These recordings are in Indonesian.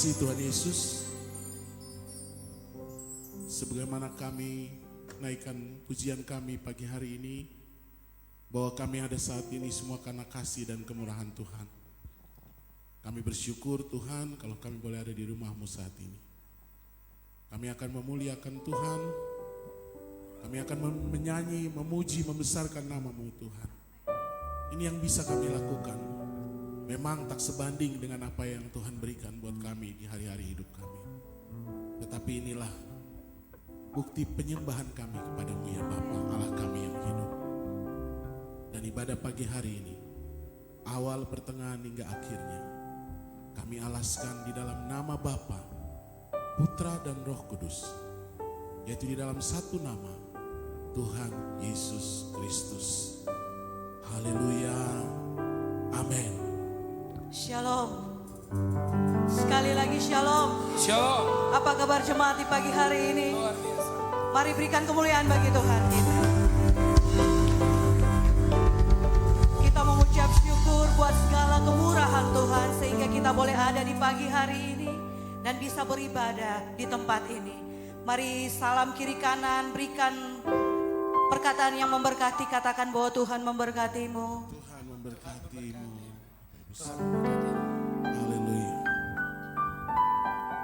kasih Tuhan Yesus, sebagaimana kami naikkan pujian kami pagi hari ini, bahwa kami ada saat ini semua karena kasih dan kemurahan Tuhan. Kami bersyukur Tuhan kalau kami boleh ada di rumah-Mu saat ini. Kami akan memuliakan Tuhan, kami akan menyanyi, memuji, membesarkan nama-Mu Tuhan. Ini yang bisa kami lakukan. Memang tak sebanding dengan apa yang Tuhan berikan buat kami di hari-hari hidup kami. Tetapi inilah bukti penyembahan kami kepada-Mu ya Bapa, Allah kami yang hidup. Dan ibadah pagi hari ini, awal, pertengahan hingga akhirnya, kami alaskan di dalam nama Bapa, Putra dan Roh Kudus, yaitu di dalam satu nama, Tuhan Yesus Kristus. Haleluya, amin. Shalom. Sekali lagi shalom. Shalom. Apa kabar jemaat di pagi hari ini? Luar biasa. Mari berikan kemuliaan bagi Tuhan kita. Kita mengucap syukur buat segala kemurahan Tuhan sehingga kita boleh ada di pagi hari ini dan bisa beribadah di tempat ini. Mari salam kiri kanan, berikan perkataan yang memberkati, katakan bahwa Tuhan memberkatimu. Tuhan memberkatimu. Haleluya.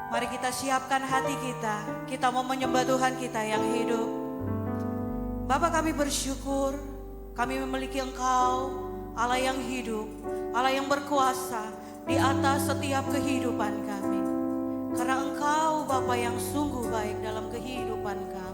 Mari kita siapkan hati kita. Kita mau menyembah Tuhan kita yang hidup. Bapa, kami bersyukur. Kami memiliki Engkau, Allah yang hidup, Allah yang berkuasa di atas setiap kehidupan kami. Karena Engkau Bapa yang sungguh baik dalam kehidupan kami.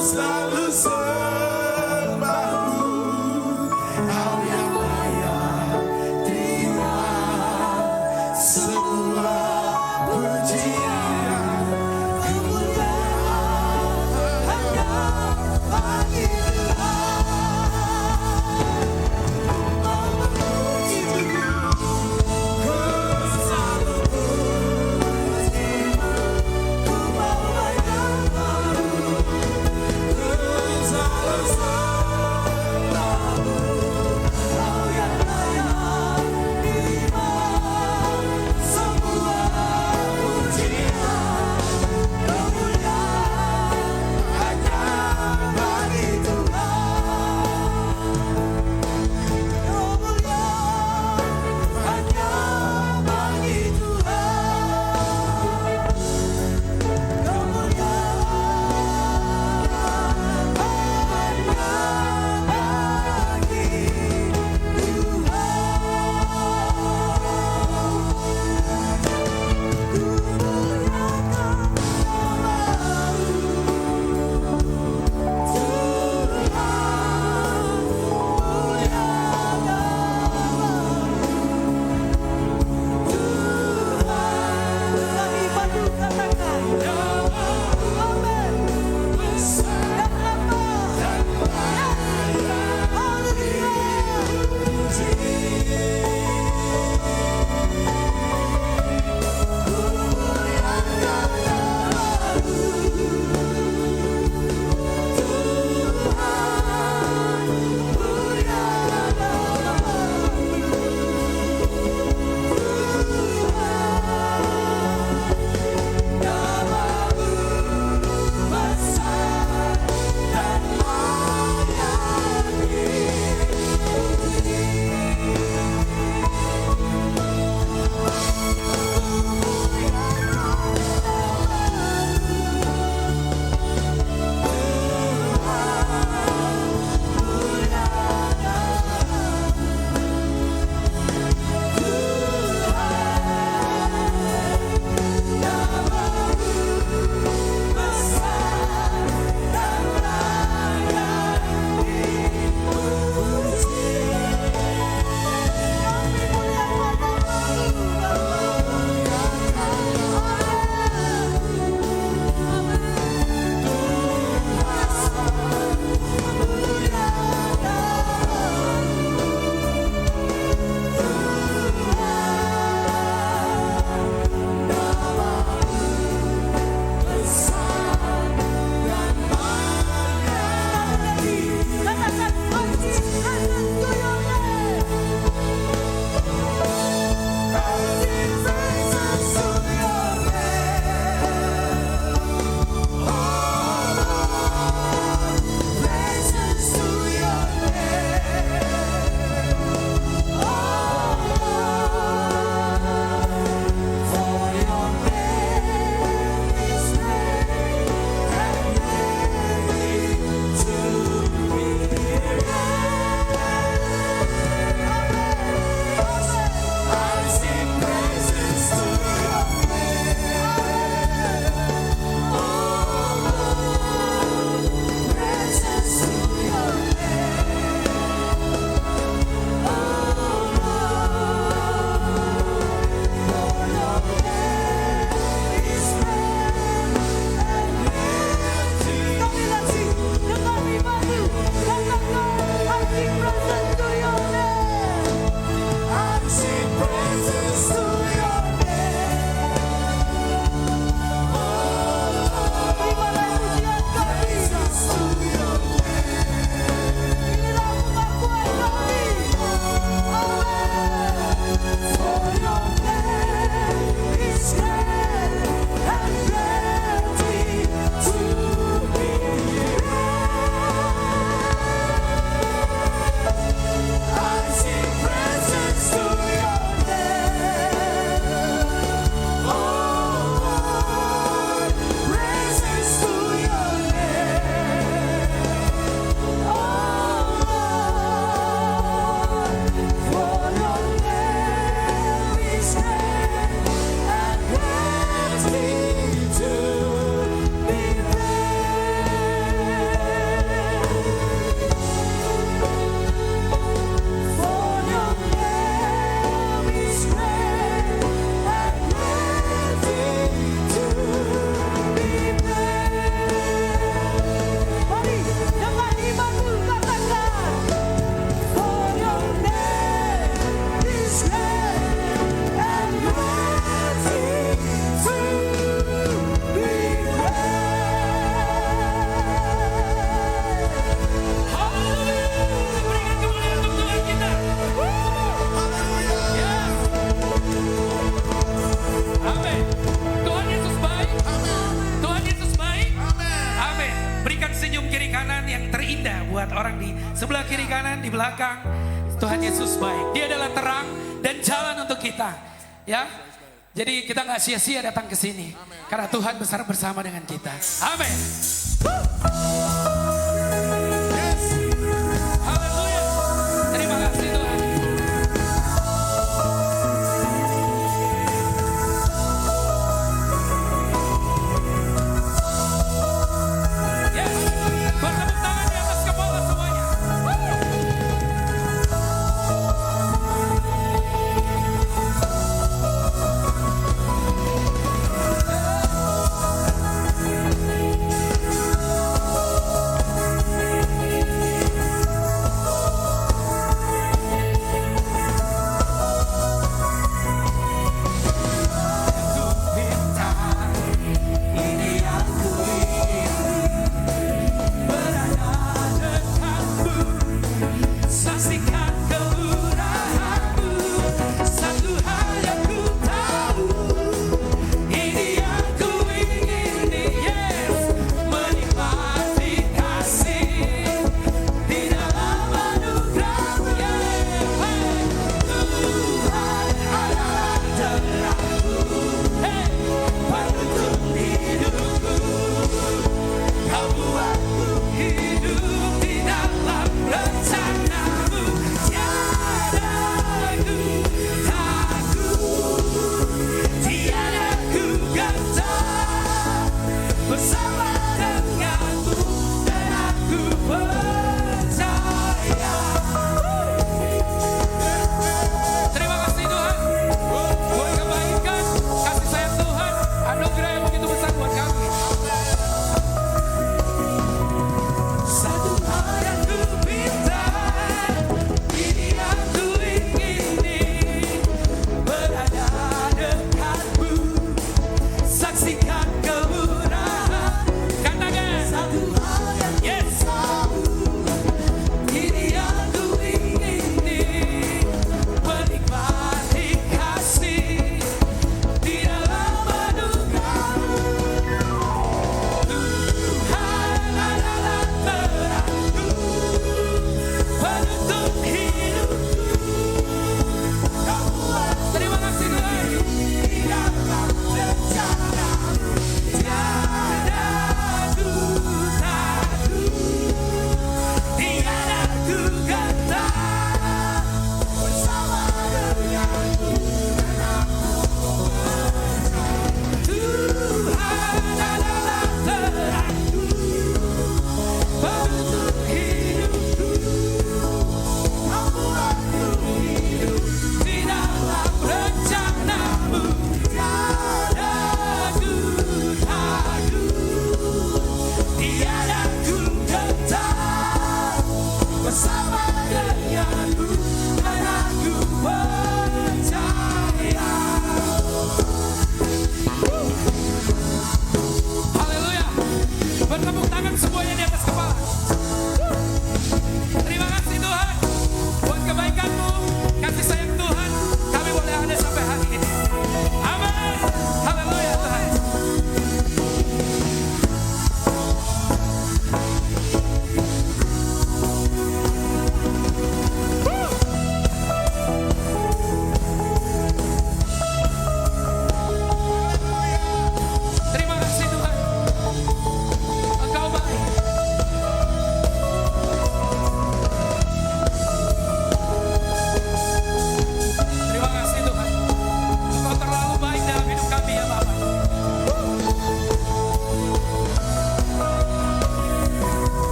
selalu sembahmu, Kau yang layak terima semua pujian, kemuliaan hanya bagi Tuhan. buat orang di sebelah kiri kanan, di belakang. Tuhan Yesus baik. Dia adalah terang dan jalan untuk kita. Ya. Jadi kita nggak sia-sia datang ke sini. Karena Tuhan besar bersama dengan kita. Amin. Haleluya. Terima kasih Tuhan. Yes. Bertepuk tangan di atas kepala semuanya.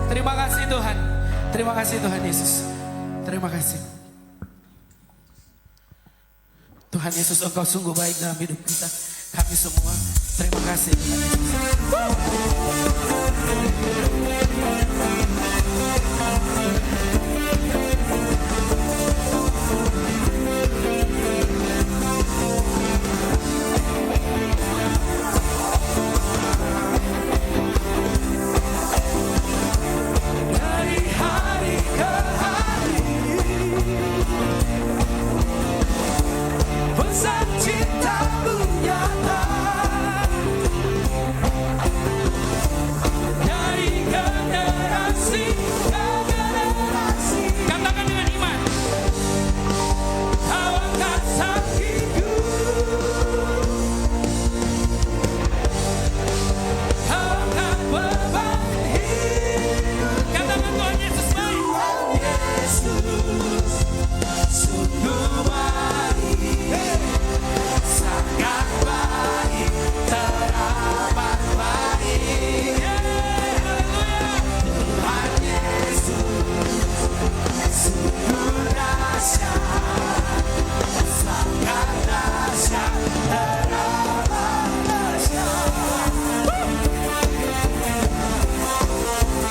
Terima kasih Tuhan. Terima kasih Tuhan Yesus. Terima kasih. Tuhan Yesus, Engkau sungguh baik dalam hidup kita. Kami semua terima kasih Tuhan Yesus. Dari hari ke hari pesan cinta-Mu nyata. Dari generasi ke generasi. Katakan dengan iman. Kau angkat saksiku. Kau angkat beban hidup. Katakan Tuhan Yesus baik. Yesus sungguh baik, sangat baik, teramat baik. Tuhan Yesus sungguh dahsyat, sangat dahsyat, teramat dahsyat.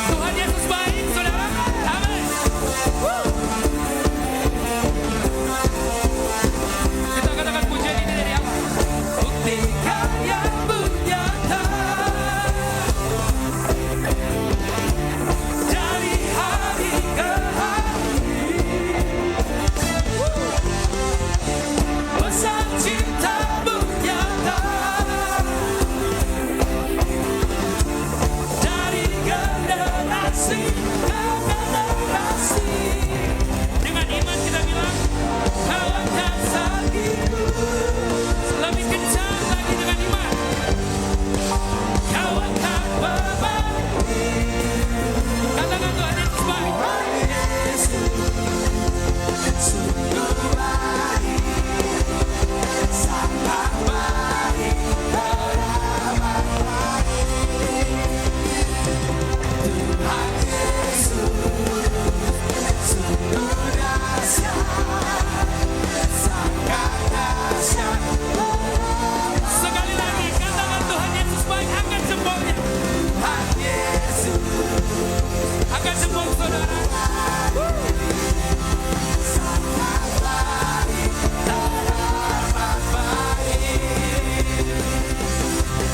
Tuhan Yesus baik, saudara. Amin. Kita katakan pujian ini dari awal. Buktikan yang nyata. Dari hari ke hari. Pesan cinta-Mu nyata. Dari generasi ke generasi. Dengan iman kita bilang, Kau angkat saksiku. Lebih kencang lagi dengan iman. Kau angkat beban. Katakan Tuhan Yesus baik. Sungguh baik, sangat baik, teramat baik. Tuhan Yesus sungguh dahsyat, sangat dahsyat. Sekali lagi katakan Tuhan Yesus baik, angkat jempolnya. Tuhan Yesus, angkat jempol saudara. Sangat baik, teramat baik.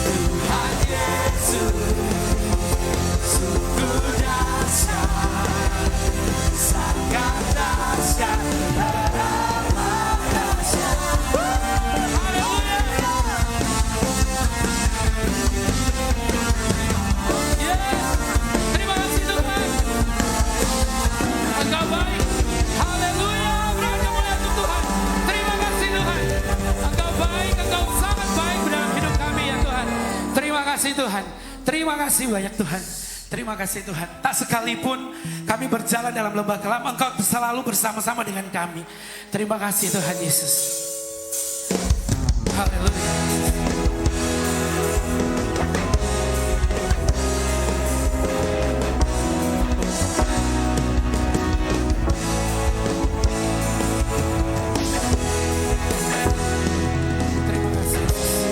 Tuhan Yesus sungguh dahsyat, sangat dahsyat, teramat dahsyat. Haleluya. Yeah. Terima kasih Tuhan. Engkau baik. Haleluya. Berani mulia untuk Tuhan. Terima kasih Tuhan. Engkau baik, Engkau sangat baik dalam hidup kami ya Tuhan. Terima kasih Tuhan. Terima kasih banyak Tuhan. Terima kasih Tuhan. Tak sekalipun kami berjalan dalam lembah kelam, Engkau selalu bersama-sama dengan kami. Terima kasih Tuhan Yesus. Haleluya. Terima kasih Yesus.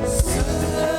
Sekalipun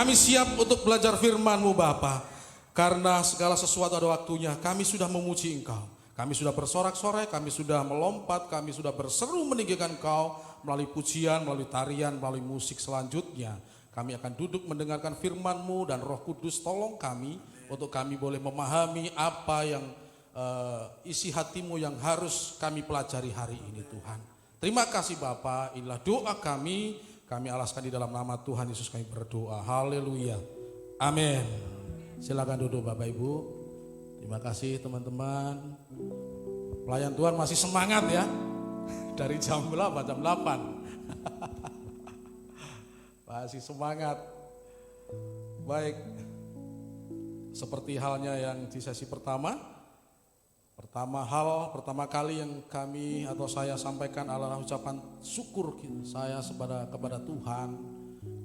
Kami siap untuk belajar firman-Mu Bapa. Karena segala sesuatu ada waktunya. Kami sudah memuji Engkau. Kami sudah bersorak-sorai, kami sudah melompat, kami sudah berseru meninggikan Engkau melalui pujian, melalui tarian, melalui musik selanjutnya. Kami akan duduk mendengarkan firman-Mu dan Roh Kudus tolong kami untuk kami boleh memahami apa yang isi hati-Mu yang harus kami pelajari hari ini Tuhan. Terima kasih Bapa, inilah doa kami alaskan di dalam nama Tuhan Yesus kami berdoa. Haleluya. Amin. Silakan duduk Bapak Ibu. Terima kasih teman-teman. Pelayan Tuhan masih semangat ya. Dari jam berapa? Jam 8. Masih semangat. Baik. Seperti halnya yang di sesi pertama kali yang kami atau saya sampaikan adalah ucapan syukur saya kepada Tuhan.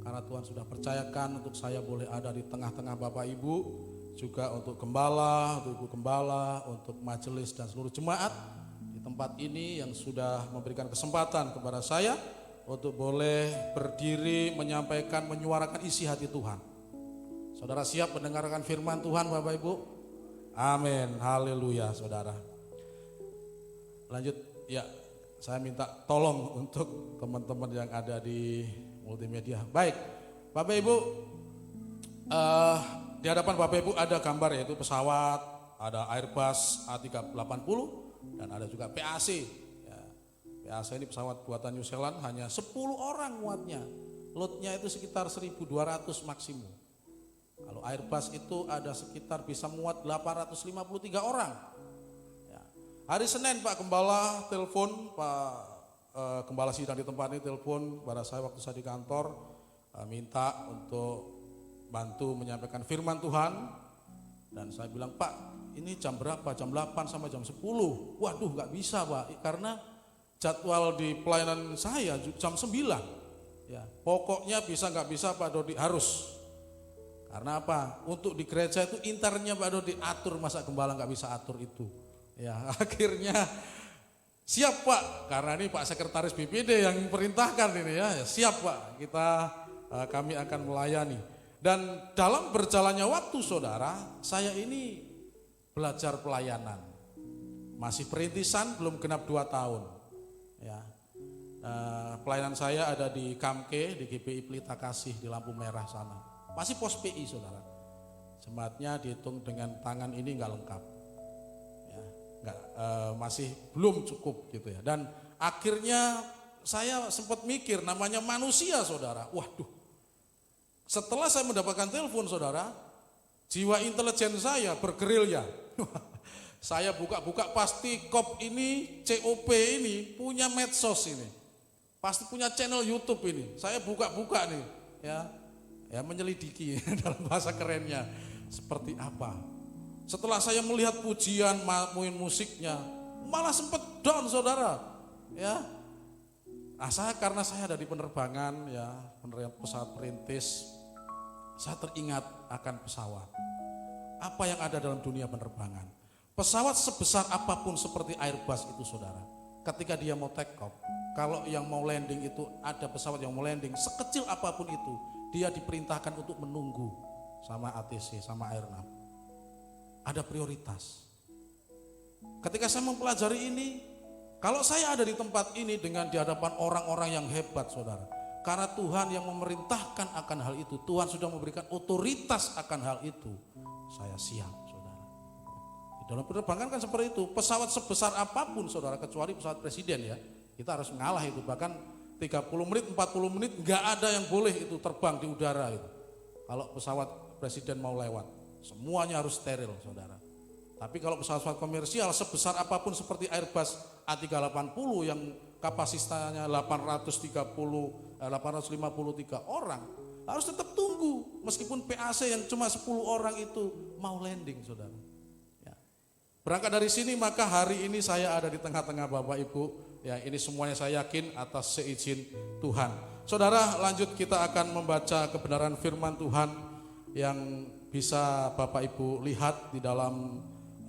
Karena Tuhan sudah percayakan untuk saya boleh ada di tengah-tengah Bapak Ibu. Juga untuk gembala, untuk ibu gembala, untuk majelis dan seluruh jemaat di tempat ini yang sudah memberikan kesempatan kepada saya untuk boleh berdiri menyampaikan, menyuarakan isi hati Tuhan. Saudara siap mendengarkan firman Tuhan Bapak Ibu? Amin, haleluya saudara. Lanjut ya, saya minta tolong untuk teman-teman yang ada di multimedia. Baik, Bapak Ibu, di hadapan Bapak Ibu ada gambar yaitu pesawat, ada Airbus A380 dan ada juga PAC. Ya, PAC ini pesawat buatan New Zealand, hanya 10 orang muatnya. Loadnya itu sekitar 1.200 maksimum. Kalau Airbus itu ada sekitar bisa muat 853 orang. Ya. Hari Senin Pak Gembala telepon, Pak Gembala sidang di tempat ini telepon pada saya waktu saya di kantor, minta untuk bantu menyampaikan firman Tuhan. Dan saya bilang, Pak ini jam berapa? Jam 8 sampai jam 10. Waduh gak bisa Pak, karena jadwal di pelayanan saya jam 9. Ya, pokoknya bisa gak bisa Pak Dodi harus. Karena apa? Untuk di gereja itu internnya Pak Dodi atur, masa gembala gak bisa atur itu. Ya akhirnya siap Pak, karena ini Pak Sekretaris BPD yang perintahkan ini ya. Siap Pak, kami akan melayani. Dan dalam berjalannya waktu saudara, saya ini belajar pelayanan. Masih perintisan, belum genap 2 tahun. Ya. Pelayanan saya ada di Kamke, di GPI Pelita Kasih di lampu merah sana. Masih pos PI saudara. Jemaatnya dihitung dengan tangan ini enggak lengkap. Ya, masih belum cukup gitu ya. Dan akhirnya saya sempat mikir namanya manusia saudara. Waduh. Setelah saya mendapatkan telepon saudara, jiwa intelijen saya bergerilya. Saya buka-buka pasti COP ini, COP ini punya medsos ini. Pasti punya channel YouTube ini. Saya buka-buka nih, ya menyelidiki dalam bahasa kerennya seperti apa. Setelah saya melihat pujian, musiknya, malah sempat down saudara. Ya, karena saya ada di penerbangan, ya pesawat perintis. Saya teringat akan pesawat. Apa yang ada dalam dunia penerbangan? Pesawat sebesar apapun seperti Airbus itu saudara. Ketika dia mau take off, kalau yang mau landing itu ada pesawat yang mau landing, sekecil apapun itu, dia diperintahkan untuk menunggu sama ATC, sama Airnav. Ada prioritas. Ketika saya mempelajari ini, kalau saya ada di tempat ini dengan di hadapan orang-orang yang hebat saudara, karena Tuhan yang memerintahkan akan hal itu, Tuhan sudah memberikan otoritas akan hal itu, saya siap saudara. Di dalam penerbangan kan seperti itu, pesawat sebesar apapun saudara, kecuali pesawat presiden ya, kita harus mengalah itu, bahkan 30 menit, 40 menit gak ada yang boleh itu terbang di udara itu. Kalau pesawat presiden mau lewat, semuanya harus steril saudara. Tapi kalau pesawat komersial sebesar apapun seperti Airbus A380 yang kapasitasnya 853 orang, harus tetap tunggu meskipun PAC yang cuma 10 orang itu mau landing saudara. Ya. Berangkat dari sini maka hari ini saya ada di tengah-tengah Bapak Ibu, ya ini semuanya saya yakin atas seizin Tuhan. Saudara, lanjut kita akan membaca kebenaran firman Tuhan yang bisa Bapak Ibu lihat di dalam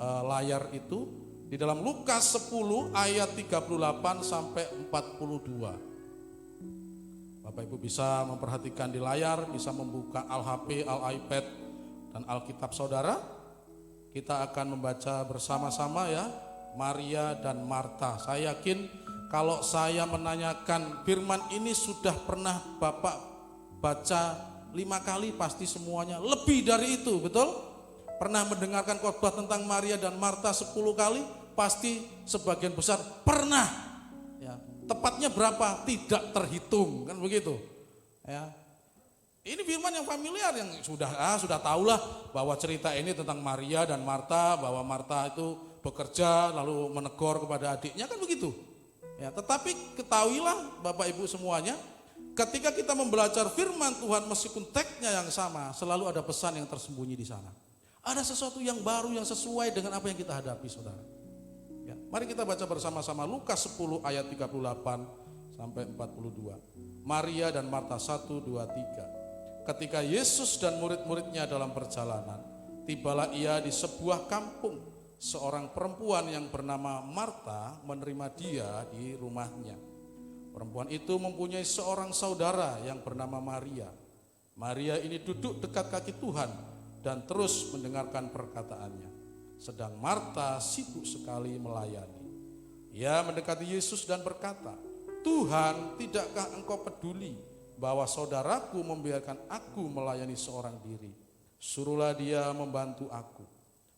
layar itu, di dalam Lukas 10 ayat 38 sampai 42. Bapak Ibu bisa memperhatikan di layar, bisa membuka Al-HP, Al-iPad, dan Alkitab saudara. Kita akan membaca bersama-sama ya, Maria dan Marta. Saya yakin kalau saya menanyakan firman ini sudah pernah Bapak baca 5 kali, pasti semuanya lebih dari itu, betul? Pernah mendengarkan khotbah tentang Maria dan Marta 10 kali, pasti sebagian besar pernah. Ya, tepatnya berapa? Tidak terhitung, kan begitu. Ya. Ini firman yang familiar, yang sudah tahulah bahwa cerita ini tentang Maria dan Marta, bahwa Marta itu bekerja lalu menegur kepada adiknya, kan begitu. Ya, tetapi ketahuilah Bapak Ibu semuanya, ketika kita membelajar firman Tuhan meskipun teksnya yang sama, selalu ada pesan yang tersembunyi di sana. Ada sesuatu yang baru yang sesuai dengan apa yang kita hadapi, saudara. Ya, mari kita baca bersama-sama Lukas 10 ayat 38 sampai 42. Maria dan Marta 1, 2, 3. Ketika Yesus dan murid-muridnya dalam perjalanan, tibalah ia di sebuah kampung. Seorang perempuan yang bernama Marta menerima dia di rumahnya. Perempuan itu mempunyai seorang saudara yang bernama Maria. Maria ini duduk dekat kaki Tuhan dan terus mendengarkan perkataannya. Sedang Marta sibuk sekali melayani. Ia mendekati Yesus dan berkata, "Tuhan, tidakkah engkau peduli bahwa saudaraku membiarkan aku melayani seorang diri? Suruhlah dia membantu aku."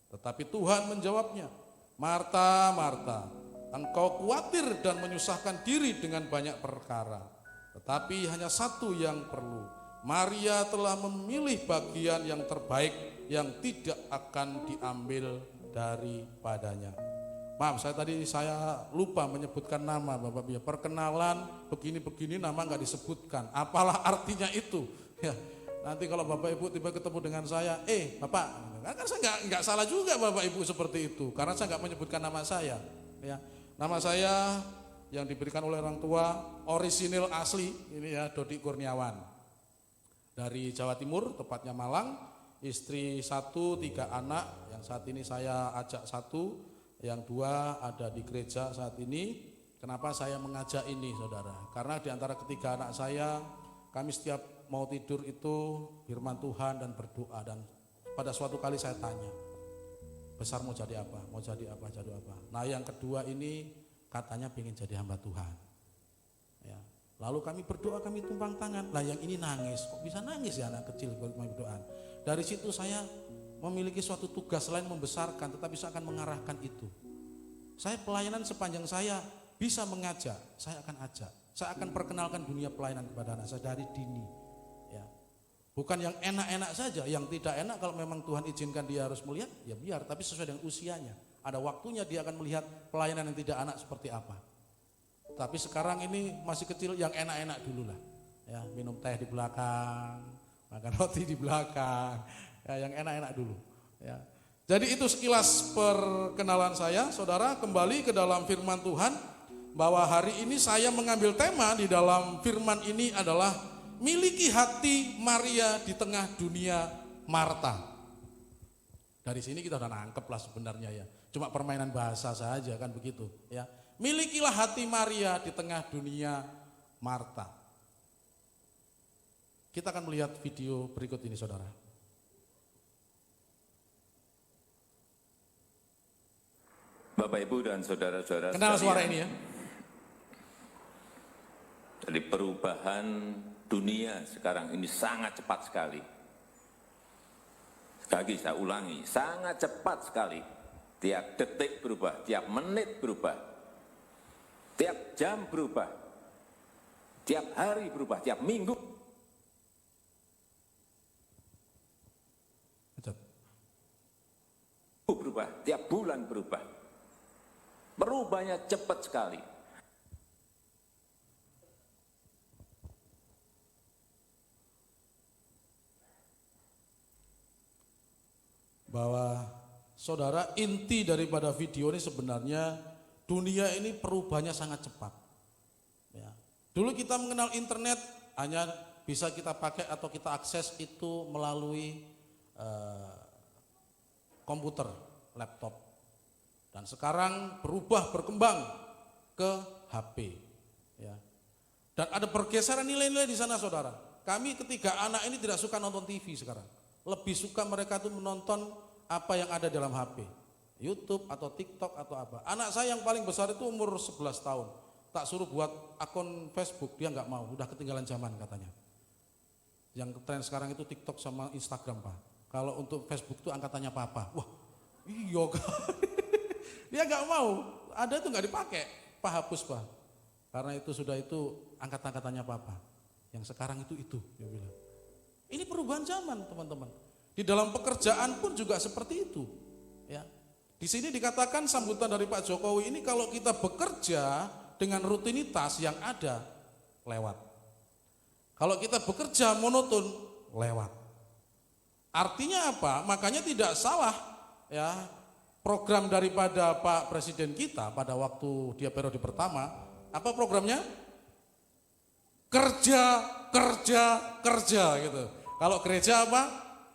Tetapi Tuhan menjawabnya, "Marta, Marta, engkau khawatir dan menyusahkan diri dengan banyak perkara. Tetapi hanya satu yang perlu. Maria telah memilih bagian yang terbaik yang tidak akan diambil daripadanya." Maaf, saya lupa menyebutkan nama Bapak Ibu. Perkenalan begini-begini nama nggak disebutkan. Apalah artinya itu? Ya, nanti kalau Bapak Ibu tiba ketemu dengan saya, Bapak, kan saya nggak salah juga Bapak Ibu seperti itu, karena saya nggak menyebutkan nama saya. Ya, nama saya yang diberikan oleh orang tua orisinil asli ini ya, Dodi Kurniawan dari Jawa Timur, tepatnya Malang. Istri 1, 3 anak. Yang saat ini saya ajak 1. Yang 2 ada di gereja saat ini. Kenapa saya mengajak ini, saudara? Karena di antara ketiga anak saya, kami setiap mau tidur itu firman Tuhan dan berdoa. Dan pada suatu kali saya tanya, besar mau jadi apa? Mau jadi apa? Jadi apa? Nah, yang kedua ini katanya pengen jadi hamba Tuhan. Ya. Lalu kami berdoa, kami tumpang tangan. Lah yang ini nangis. Kok bisa nangis ya anak kecil kalau kami berdoa? Dari situ saya memiliki suatu tugas selain membesarkan, tetapi saya akan mengarahkan itu. Saya pelayanan sepanjang saya bisa mengajak, saya akan ajak. Saya akan perkenalkan dunia pelayanan kepada anak saya dari dini. Ya. Bukan yang enak-enak saja, yang tidak enak kalau memang Tuhan izinkan dia harus melihat, ya biar, tapi sesuai dengan usianya. Ada waktunya dia akan melihat pelayanan yang tidak enak seperti apa. Tapi sekarang ini masih kecil, yang enak-enak dulu lah. Ya, minum teh di belakang, makan roti di belakang. Ya, yang enak-enak dulu. Ya. Jadi itu sekilas perkenalan saya, saudara. Kembali ke dalam firman Tuhan, bahwa hari ini saya mengambil tema di dalam firman ini adalah miliki hati Maria di tengah dunia Marta. Dari sini kita udah nangkep lah sebenarnya ya. Cuma permainan bahasa saja kan begitu ya. Milikilah hati Maria di tengah dunia Marta. Kita akan melihat video berikut ini, saudara. Bapak, Ibu, dan saudara-saudara Kenal suara ini ya. Jadi perubahan dunia sekarang ini sangat cepat sekali. Sekali lagi saya ulangi, sangat cepat sekali. Tiap detik berubah, tiap menit berubah, tiap jam berubah, tiap hari berubah, tiap minggu berubah, tiap bulan berubah. Berubahnya cepat sekali. Bahwa saudara, inti daripada video ini sebenarnya dunia ini perubahannya sangat cepat. Ya. Dulu kita mengenal internet hanya bisa kita pakai atau kita akses itu melalui komputer, laptop. Dan sekarang berubah, berkembang ke HP. Ya. Dan ada pergeseran nilai-nilai di sana saudara. Kami ketiga anak ini tidak suka nonton TV sekarang. Lebih suka mereka tuh menonton apa yang ada dalam HP. YouTube atau TikTok atau apa. Anak saya yang paling besar itu umur 11 tahun. Tak suruh buat akun Facebook, dia nggak mau, udah ketinggalan zaman katanya. Yang tren sekarang itu TikTok sama Instagram Pak. Kalau untuk Facebook itu angkatannya papa. Wah iya kan. Dia nggak mau, ada itu nggak dipakai. Pak hapus Pak. Karena itu sudah itu angkat-angkatannya papa. Yang sekarang itu dia bilang. Ini perubahan zaman teman-teman. Di dalam pekerjaan pun juga seperti itu. Ya. Di sini dikatakan sambutan dari Pak Jokowi ini kalau kita bekerja dengan rutinitas yang ada lewat. Kalau kita bekerja monoton lewat. Artinya apa? Makanya tidak salah ya program daripada Pak Presiden kita pada waktu dia periode pertama. Apa programnya? Kerja gitu. Kalau gereja apa?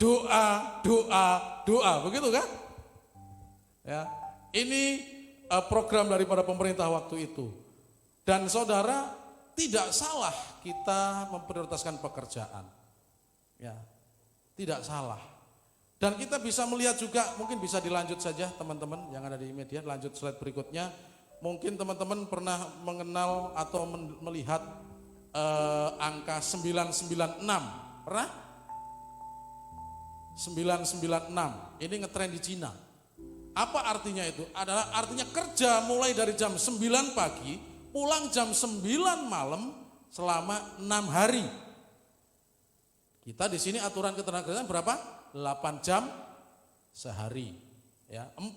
Doa, begitu kan? Ya, ini program daripada pemerintah waktu itu. Dan saudara, tidak salah kita memprioritaskan pekerjaan. Ya, tidak salah. Dan kita bisa melihat juga, mungkin bisa dilanjut saja teman-teman yang ada di media, lanjut slide berikutnya. Mungkin teman-teman pernah mengenal atau melihat angka 996, pernah? 996, ini ngetren di Cina. Apa artinya itu? Adalah artinya kerja mulai dari jam 9 pagi, pulang jam 9 malam selama 6 hari. Kita di sini aturan ketenagakerjaan berapa? 8 jam sehari. Ya, 40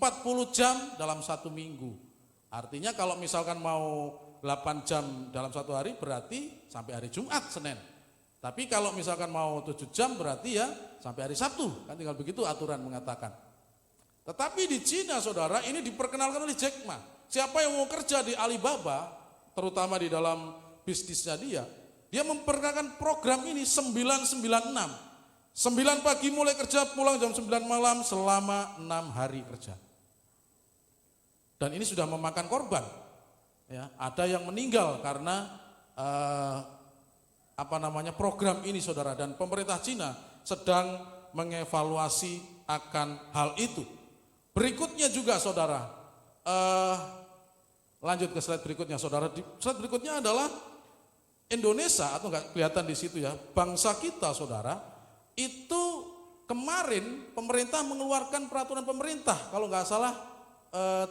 jam dalam 1 minggu. Artinya kalau misalkan mau 8 jam dalam 1 hari berarti sampai hari Jumat, Senin. Tapi kalau misalkan mau 7 jam berarti ya sampai hari Sabtu. Kan tinggal begitu aturan mengatakan. Tetapi di Cina saudara ini diperkenalkan oleh Jack Ma. Siapa yang mau kerja di Alibaba, terutama di dalam bisnisnya dia memperkenalkan program ini 996. 9 pagi mulai kerja, pulang jam 9 malam selama 6 hari kerja. Dan ini sudah memakan korban. Ya, ada yang meninggal karena program ini saudara, dan pemerintah Cina sedang mengevaluasi akan hal itu. Berikutnya juga saudara, lanjut ke slide berikutnya saudara. Slide berikutnya adalah Indonesia, atau enggak kelihatan di situ ya, bangsa kita saudara, itu kemarin pemerintah mengeluarkan peraturan pemerintah, kalau enggak salah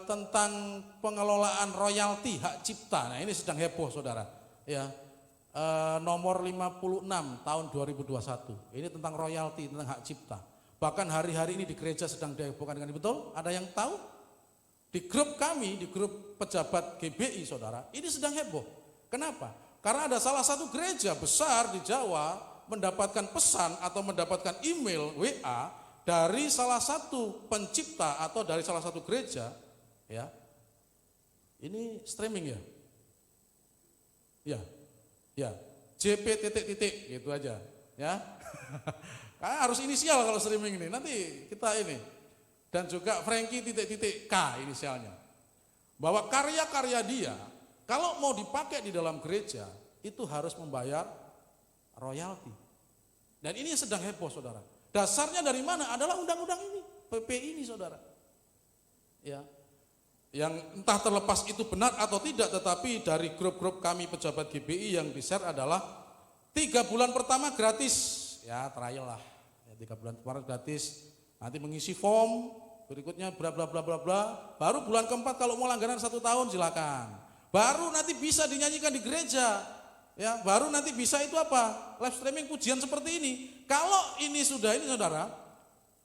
tentang pengelolaan royalti hak cipta. Nah ini sedang heboh saudara, ya. Nomor 56 tahun 2021, ini tentang royalti, tentang hak cipta. Bahkan hari-hari ini di gereja sedang dihebohkan dengan betul. Ada yang tahu? Di grup kami, di grup pejabat GBI saudara, ini sedang heboh. Kenapa? Karena ada salah satu gereja besar di Jawa mendapatkan pesan atau mendapatkan email WA dari salah satu pencipta atau dari salah satu gereja, ya. Ini streaming ya? Ya, JP titik gitu aja, ya. Harus inisial kalau streaming ini, nanti kita ini. Dan juga Frankie titik K inisialnya. Bahwa karya-karya dia, kalau mau dipakai di dalam gereja, itu harus membayar royalti. Dan ini sedang heboh saudara. Dasarnya dari mana? Adalah undang-undang ini, PP ini saudara. Ya, yang entah terlepas itu benar atau tidak, tetapi dari grup-grup kami pejabat GBI yang di-share adalah 3 bulan pertama gratis. Ya trial lah, ya, 3 bulan pertama gratis. Nanti mengisi form, berikutnya bla bla bla bla bla. Baru bulan keempat kalau mau langganan 1 tahun silakan. Baru nanti bisa dinyanyikan di gereja. Ya, baru nanti bisa itu apa? Live streaming pujian seperti ini. Kalau ini sudah ini saudara,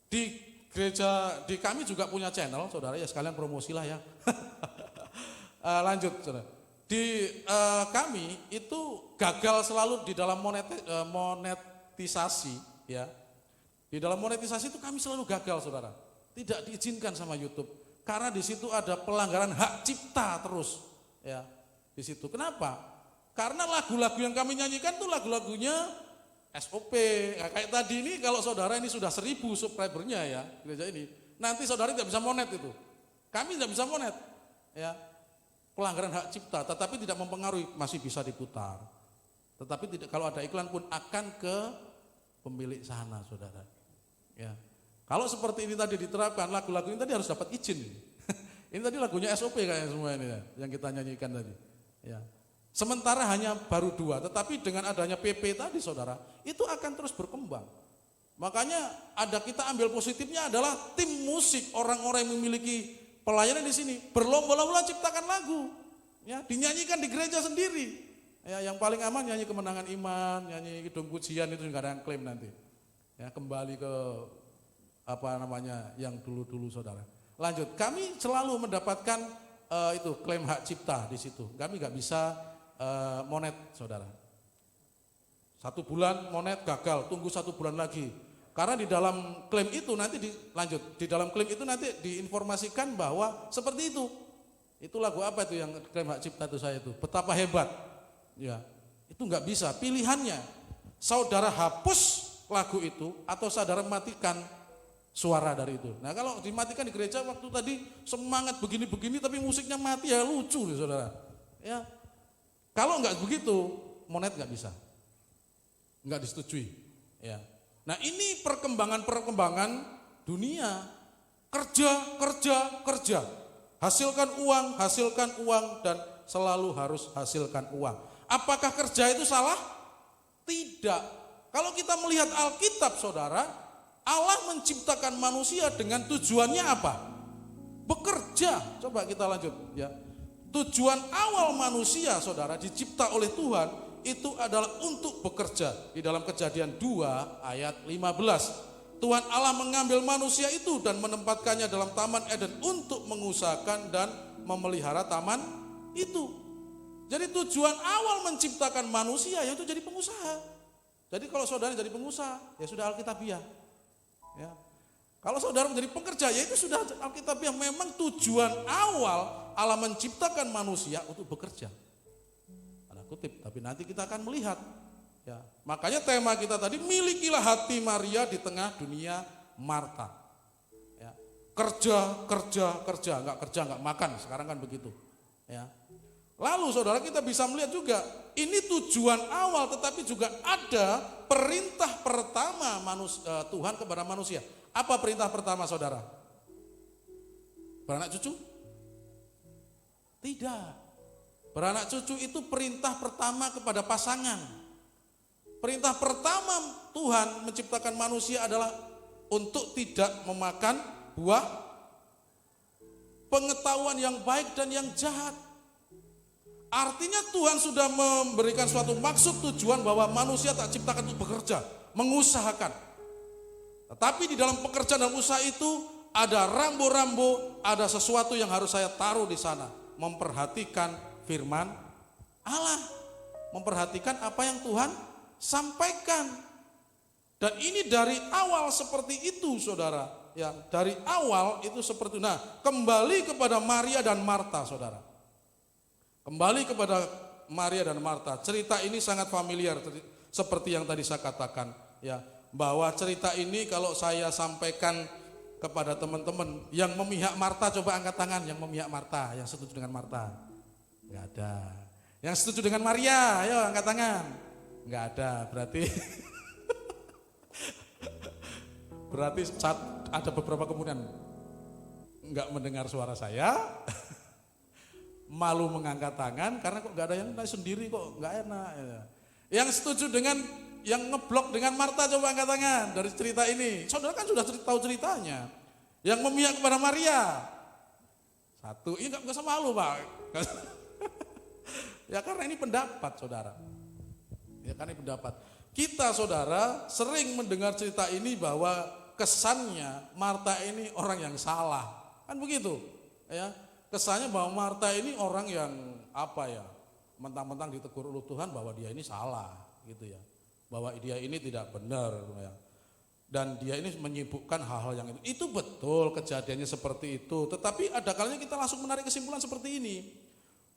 di gereja di kami juga punya channel, saudara ya sekalian promosilah ya. Lanjut, saudara. Di kami itu gagal selalu di dalam monetisasi, ya. Di dalam monetisasi itu kami selalu gagal, saudara. Tidak diizinkan sama YouTube karena di situ ada pelanggaran hak cipta terus, ya. Di situ. Kenapa? Karena lagu-lagu yang kami nyanyikan itu lagu-lagunya SOP. Nah, kayak tadi ini kalau saudara ini sudah 1000 subscribernya ya gereja ini, nanti saudara tidak bisa monet itu. Kami tidak bisa monet, ya. Pelanggaran hak cipta, tetapi tidak mempengaruhi, masih bisa diputar. Tetapi tidak, kalau ada iklan pun akan ke pemilik sana, saudara. Ya. Kalau seperti ini tadi diterapkan, lagu-lagu ini tadi harus dapat izin. Ini tadi lagunya SOP kayaknya semua ini ya, yang kita nyanyikan tadi. Ya. Sementara hanya baru 2, tetapi dengan adanya PP tadi, saudara, itu akan terus berkembang. Makanya kita ambil positifnya adalah tim musik, orang-orang yang memiliki pelayanan di sini berlomba-lomba ciptakan lagu, ya, dinyanyikan di gereja sendiri. Ya, yang paling aman nyanyi Kemenangan Iman, nyanyi Kidung Pujian, itu nggak ada yang klaim nanti. Ya, kembali ke yang dulu-dulu, saudara. Lanjut, kami selalu mendapatkan itu klaim hak cipta di situ. Kami nggak bisa monet, saudara. 1 bulan monet gagal, tunggu 1 bulan lagi. Karena di dalam klaim itu nanti di dalam klaim itu nanti diinformasikan bahwa seperti itu. Itu lagu apa itu yang klaim hak cipta itu saya itu? Betapa hebat. Ya, itu nggak bisa. Pilihannya, saudara hapus lagu itu atau saudara matikan suara dari itu. Nah, kalau dimatikan di gereja waktu tadi semangat begini-begini tapi musiknya mati, ya lucu nih, saudara. Ya, kalau nggak begitu, monet nggak bisa, nggak disetujui. Ya. Nah, ini perkembangan dunia, kerja, hasilkan uang dan selalu harus hasilkan uang. Apakah kerja itu salah? Tidak. Kalau kita melihat Alkitab, saudara, Allah menciptakan manusia dengan tujuannya apa? Bekerja. Coba kita lanjut, ya. Tujuan awal manusia, saudara, dicipta oleh Tuhan itu adalah untuk bekerja. Di dalam Kejadian 2 ayat 15. Tuhan Allah mengambil manusia itu dan menempatkannya dalam Taman Eden untuk mengusahakan dan memelihara taman itu. Jadi tujuan awal menciptakan manusia yaitu jadi pengusaha. Jadi kalau saudara jadi pengusaha, ya sudah Alkitabiah. Ya. Kalau saudara menjadi pekerja, ya itu sudah Alkitabiah. Memang tujuan awal Allah menciptakan manusia untuk bekerja. Kutip, tapi nanti kita akan melihat. Ya, makanya tema kita tadi, milikilah hati Maria di tengah dunia Marta. Ya, kerja, nggak makan, sekarang kan begitu. Ya. Lalu saudara kita bisa melihat juga, ini tujuan awal, tetapi juga ada perintah pertama Tuhan kepada manusia. Apa perintah pertama, saudara? Beranak cucu? Tidak. Beranak cucu itu perintah pertama kepada pasangan. Perintah pertama Tuhan menciptakan manusia adalah untuk tidak memakan buah pengetahuan yang baik dan yang jahat. Artinya Tuhan sudah memberikan suatu maksud tujuan bahwa manusia tak ciptakan untuk bekerja, mengusahakan. Tetapi di dalam pekerjaan dan usaha itu ada rambo-rambo, ada sesuatu yang harus saya taruh di sana, memperhatikan firman Allah, memperhatikan apa yang Tuhan sampaikan. Dan ini dari awal seperti itu, saudara. Ya, dari awal itu seperti itu. Nah, kembali kepada Maria dan Marta, saudara. Kembali kepada Maria dan Marta. Cerita ini sangat familiar seperti yang tadi saya katakan, ya, bahwa cerita ini kalau saya sampaikan kepada teman-teman yang memihak Marta, coba angkat tangan yang memihak Marta, yang setuju dengan Marta. Enggak ada. Yang setuju dengan Maria, ayo angkat tangan. Enggak ada, berarti ada beberapa kemudian enggak mendengar suara saya, malu mengangkat tangan karena kok enggak ada yang sendiri, kok enggak enak. Yang setuju dengan yang ngeblok dengan Marta, coba angkat tangan dari cerita ini. Saudara kan sudah tahu ceritanya. Yang memihak kepada Maria, 1, ini enggak usah malu, Pak. Ya karena ini pendapat, saudara. Ya karena ini pendapat. Kita, saudara, sering mendengar cerita ini bahwa kesannya Marta ini orang yang salah. Kan begitu. Ya, kesannya bahwa Marta ini orang yang mentang-mentang ditegur oleh Tuhan bahwa dia ini salah, gitu ya. Bahwa dia ini tidak benar, ya. Dan dia ini menyibukkan hal-hal yang itu. Itu betul kejadiannya seperti itu. Tetapi ada kalanya kita langsung menarik kesimpulan seperti ini.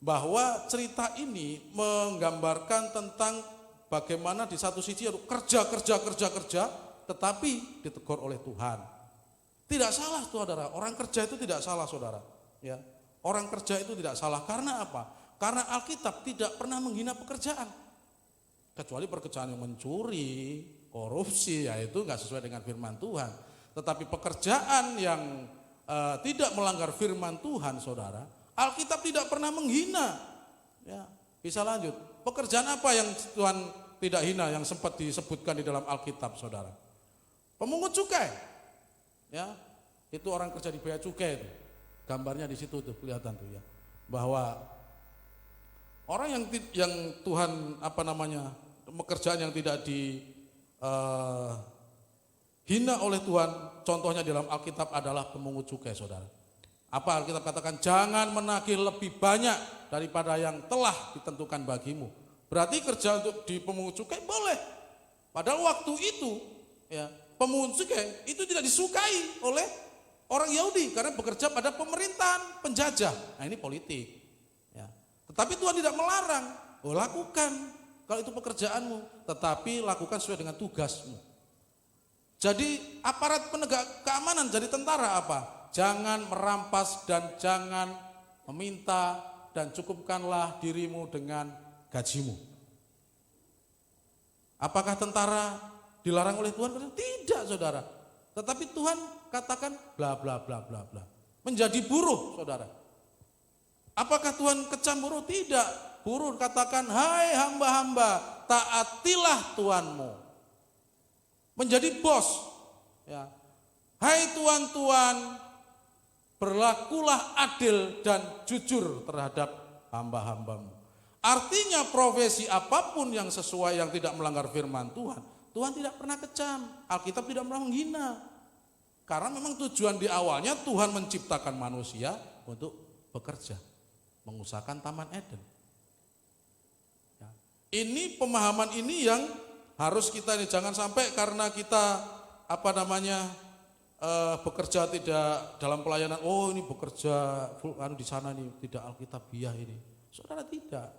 Bahwa cerita ini menggambarkan tentang bagaimana di satu sisi kerja, tetapi ditegur oleh Tuhan. Tidak salah, saudara. Orang kerja itu tidak salah, saudara. Ya, orang kerja itu tidak salah. Karena apa? Karena Alkitab tidak pernah menghina pekerjaan. Kecuali pekerjaan yang mencuri, korupsi, ya itu nggak sesuai dengan firman Tuhan. Tetapi pekerjaan yang tidak melanggar firman Tuhan, saudara, Alkitab tidak pernah menghina. Ya, bisa lanjut. Pekerjaan apa yang Tuhan tidak hina yang sempat disebutkan di dalam Alkitab, saudara? Pemungut cukai. Ya, itu orang kerja di bea cukai itu. Gambarnya di situ tuh kelihatan tuh ya. Bahwa orang yang Tuhan pekerjaan yang tidak dihina oleh Tuhan, contohnya di dalam Alkitab adalah pemungut cukai, saudara. Apa Alkitab katakan? Jangan menagih lebih banyak daripada yang telah ditentukan bagimu. Berarti kerja untuk di pemungut cukai boleh. Padahal waktu itu ya, pemungut cukai itu tidak disukai oleh orang Yahudi karena bekerja pada pemerintahan penjajah. Nah, ini politik. Ya. Tetapi Tuhan tidak melarang. Lakukan kalau itu pekerjaanmu, tetapi lakukan sesuai dengan tugasmu. Jadi aparat penegak keamanan, jadi tentara apa? Jangan merampas dan jangan meminta, dan cukupkanlah dirimu dengan gajimu. Apakah tentara dilarang oleh Tuhan? Tidak, saudara. Tetapi Tuhan katakan bla bla bla bla bla. Menjadi buruh, saudara. Apakah Tuhan kecam buruh? Tidak. Buruh katakan, hai hamba-hamba, taatilah Tuanmu. Menjadi bos. Ya. Hai tuan-tuan, berlakulah adil dan jujur terhadap hamba-hambamu. Artinya profesi apapun yang sesuai, yang tidak melanggar firman Tuhan, Tuhan tidak pernah kecam. Alkitab tidak pernah menghina. Karena memang tujuan di awalnya Tuhan menciptakan manusia untuk bekerja, mengusahakan Taman Eden. Ya. Ini pemahaman ini yang harus kita ini, jangan sampai karena kita bekerja tidak dalam pelayanan, oh ini bekerja di sana nih tidak Alkitabiah ini. Saudara, tidak.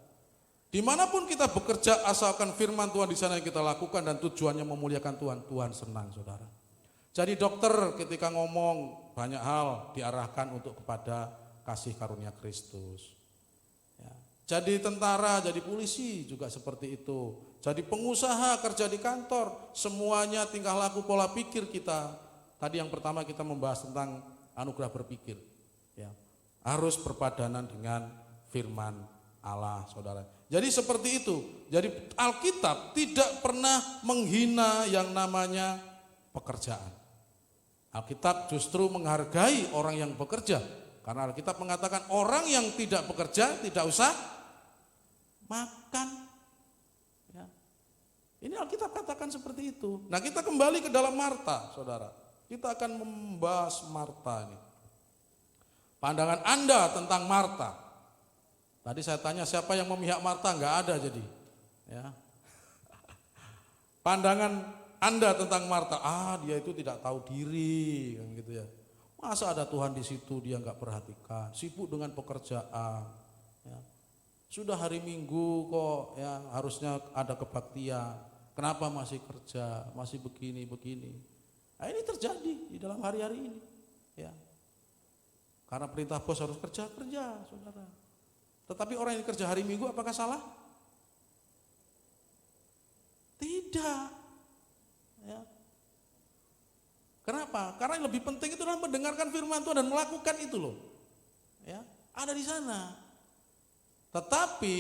Dimanapun kita bekerja asalkan firman Tuhan di sana yang kita lakukan dan tujuannya memuliakan Tuhan, Tuhan senang, saudara. Jadi dokter ketika ngomong banyak hal diarahkan untuk kepada kasih karunia Kristus. Ya. Jadi tentara, jadi polisi juga seperti itu. Jadi pengusaha, kerja di kantor, semuanya tingkah laku pola pikir kita. Tadi yang pertama kita membahas tentang anugerah berpikir. Ya. Harus berpadanan dengan firman Allah, saudara. Jadi seperti itu. Jadi Alkitab tidak pernah menghina yang namanya pekerjaan. Alkitab justru menghargai orang yang bekerja. Karena Alkitab mengatakan orang yang tidak bekerja tidak usah makan. Ya. Ini Alkitab katakan seperti itu. Nah, kita kembali ke dalam Marta, saudara. Kita akan membahas Marta ini. Pandangan Anda tentang Marta. Tadi saya tanya siapa yang memihak Marta, enggak ada jadi. Ya. Pandangan Anda tentang Marta, dia itu tidak tahu diri, kan gitu ya. Masa ada Tuhan di situ dia enggak perhatikan, sibuk dengan pekerjaan. Ya. Sudah hari Minggu kok, ya harusnya ada kebaktian. Kenapa masih kerja, masih begini. Nah, ini terjadi di dalam hari-hari ini. Ya. Karena perintah bos harus kerja, saudara. Tetapi orang yang kerja hari Minggu apakah salah? Tidak. Ya. Kenapa? Karena yang lebih penting itu adalah mendengarkan firman Tuhan dan melakukan itu loh. Ya, ada di sana. Tetapi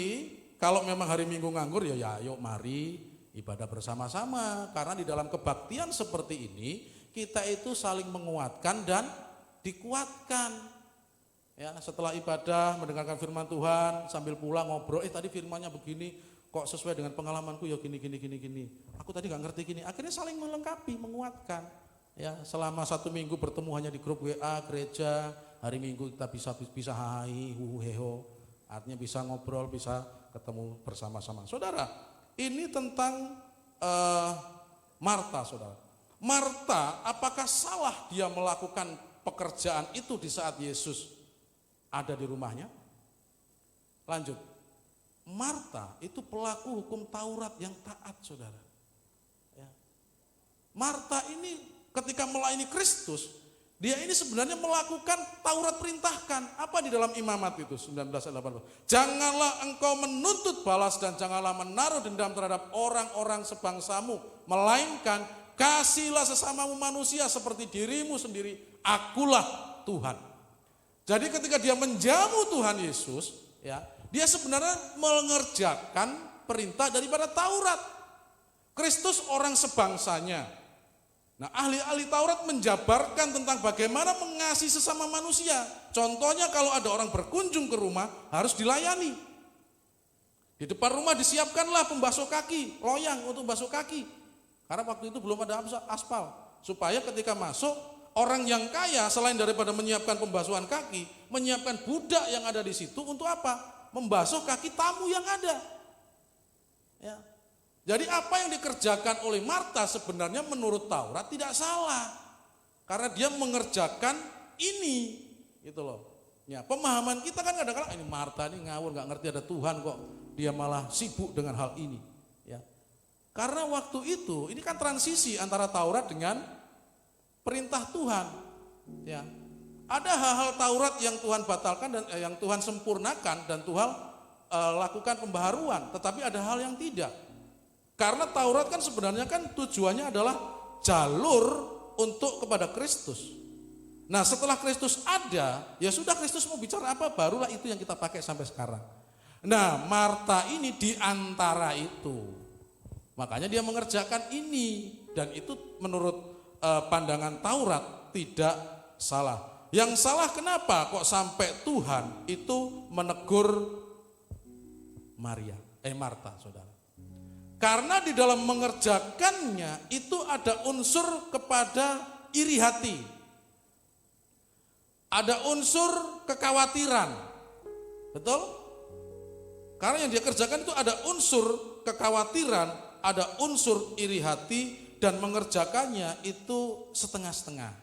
kalau memang hari Minggu nganggur ya yuk mari ibadah bersama-sama. Karena di dalam kebaktian seperti ini kita itu saling menguatkan dan dikuatkan. Ya, setelah ibadah mendengarkan firman Tuhan sambil pulang ngobrol, tadi firmannya begini, kok sesuai dengan pengalamanku ya gini. Aku tadi nggak ngerti gini. Akhirnya saling melengkapi, menguatkan. Ya, selama 1 minggu bertemu hanya di grup WA gereja, hari Minggu kita bisa hai, heho. Artinya bisa ngobrol, bisa ketemu bersama-sama. Saudara, ini tentang Marta, saudara. Marta, apakah salah dia melakukan pekerjaan itu di saat Yesus ada di rumahnya? Lanjut. Marta itu pelaku hukum Taurat yang taat, saudara. Ya. Marta ini ketika melayani Kristus, Dia ini sebenarnya melakukan Taurat perintahkan. Apa di dalam Imamat itu 19 ayat 18? Janganlah engkau menuntut balas dan janganlah menaruh dendam terhadap orang-orang sebangsamu, melainkan kasihlah sesamamu manusia seperti dirimu sendiri. Akulah Tuhan. Jadi ketika dia menjamu Tuhan Yesus, ya, dia sebenarnya mengerjakan perintah daripada Taurat. Kristus orang sebangsanya. Nah, ahli-ahli Taurat menjabarkan tentang bagaimana mengasihi sesama manusia. Contohnya kalau ada orang berkunjung ke rumah harus dilayani. Di depan rumah disiapkanlah pembasuh kaki, loyang untuk basuh kaki. Karena waktu itu belum ada aspal. Supaya ketika masuk, orang yang kaya selain daripada menyiapkan pembasuhan kaki, menyiapkan budak yang ada di situ untuk apa? Membasuh kaki tamu yang ada. Ya. Jadi apa yang dikerjakan oleh Marta sebenarnya menurut Taurat tidak salah. Karena dia mengerjakan ini, gitu loh. Ya, pemahaman kita kan kadang-kadang ini Marta ini ngawur, nggak ngerti ada Tuhan kok. Dia malah sibuk dengan hal ini. Ya. Karena waktu itu ini kan transisi antara Taurat dengan perintah Tuhan. Ya. Ada hal-hal Taurat yang Tuhan batalkan dan yang Tuhan sempurnakan dan Tuhan lakukan pembaharuan. Tetapi ada hal yang tidak. Karena Taurat kan sebenarnya kan tujuannya adalah jalur untuk kepada Kristus. Nah, setelah Kristus ada, ya sudah Kristus mau bicara apa, barulah itu yang kita pakai sampai sekarang. Nah, Marta ini di antara itu. Makanya dia mengerjakan ini dan itu menurut pandangan Taurat tidak salah. Yang salah kenapa kok sampai Tuhan itu menegur Marta, saudara. Karena di dalam mengerjakannya itu ada unsur kepada iri hati. Ada unsur kekhawatiran. Betul? Karena yang dia kerjakan itu ada unsur kekhawatiran, ada unsur iri hati dan mengerjakannya itu setengah-setengah.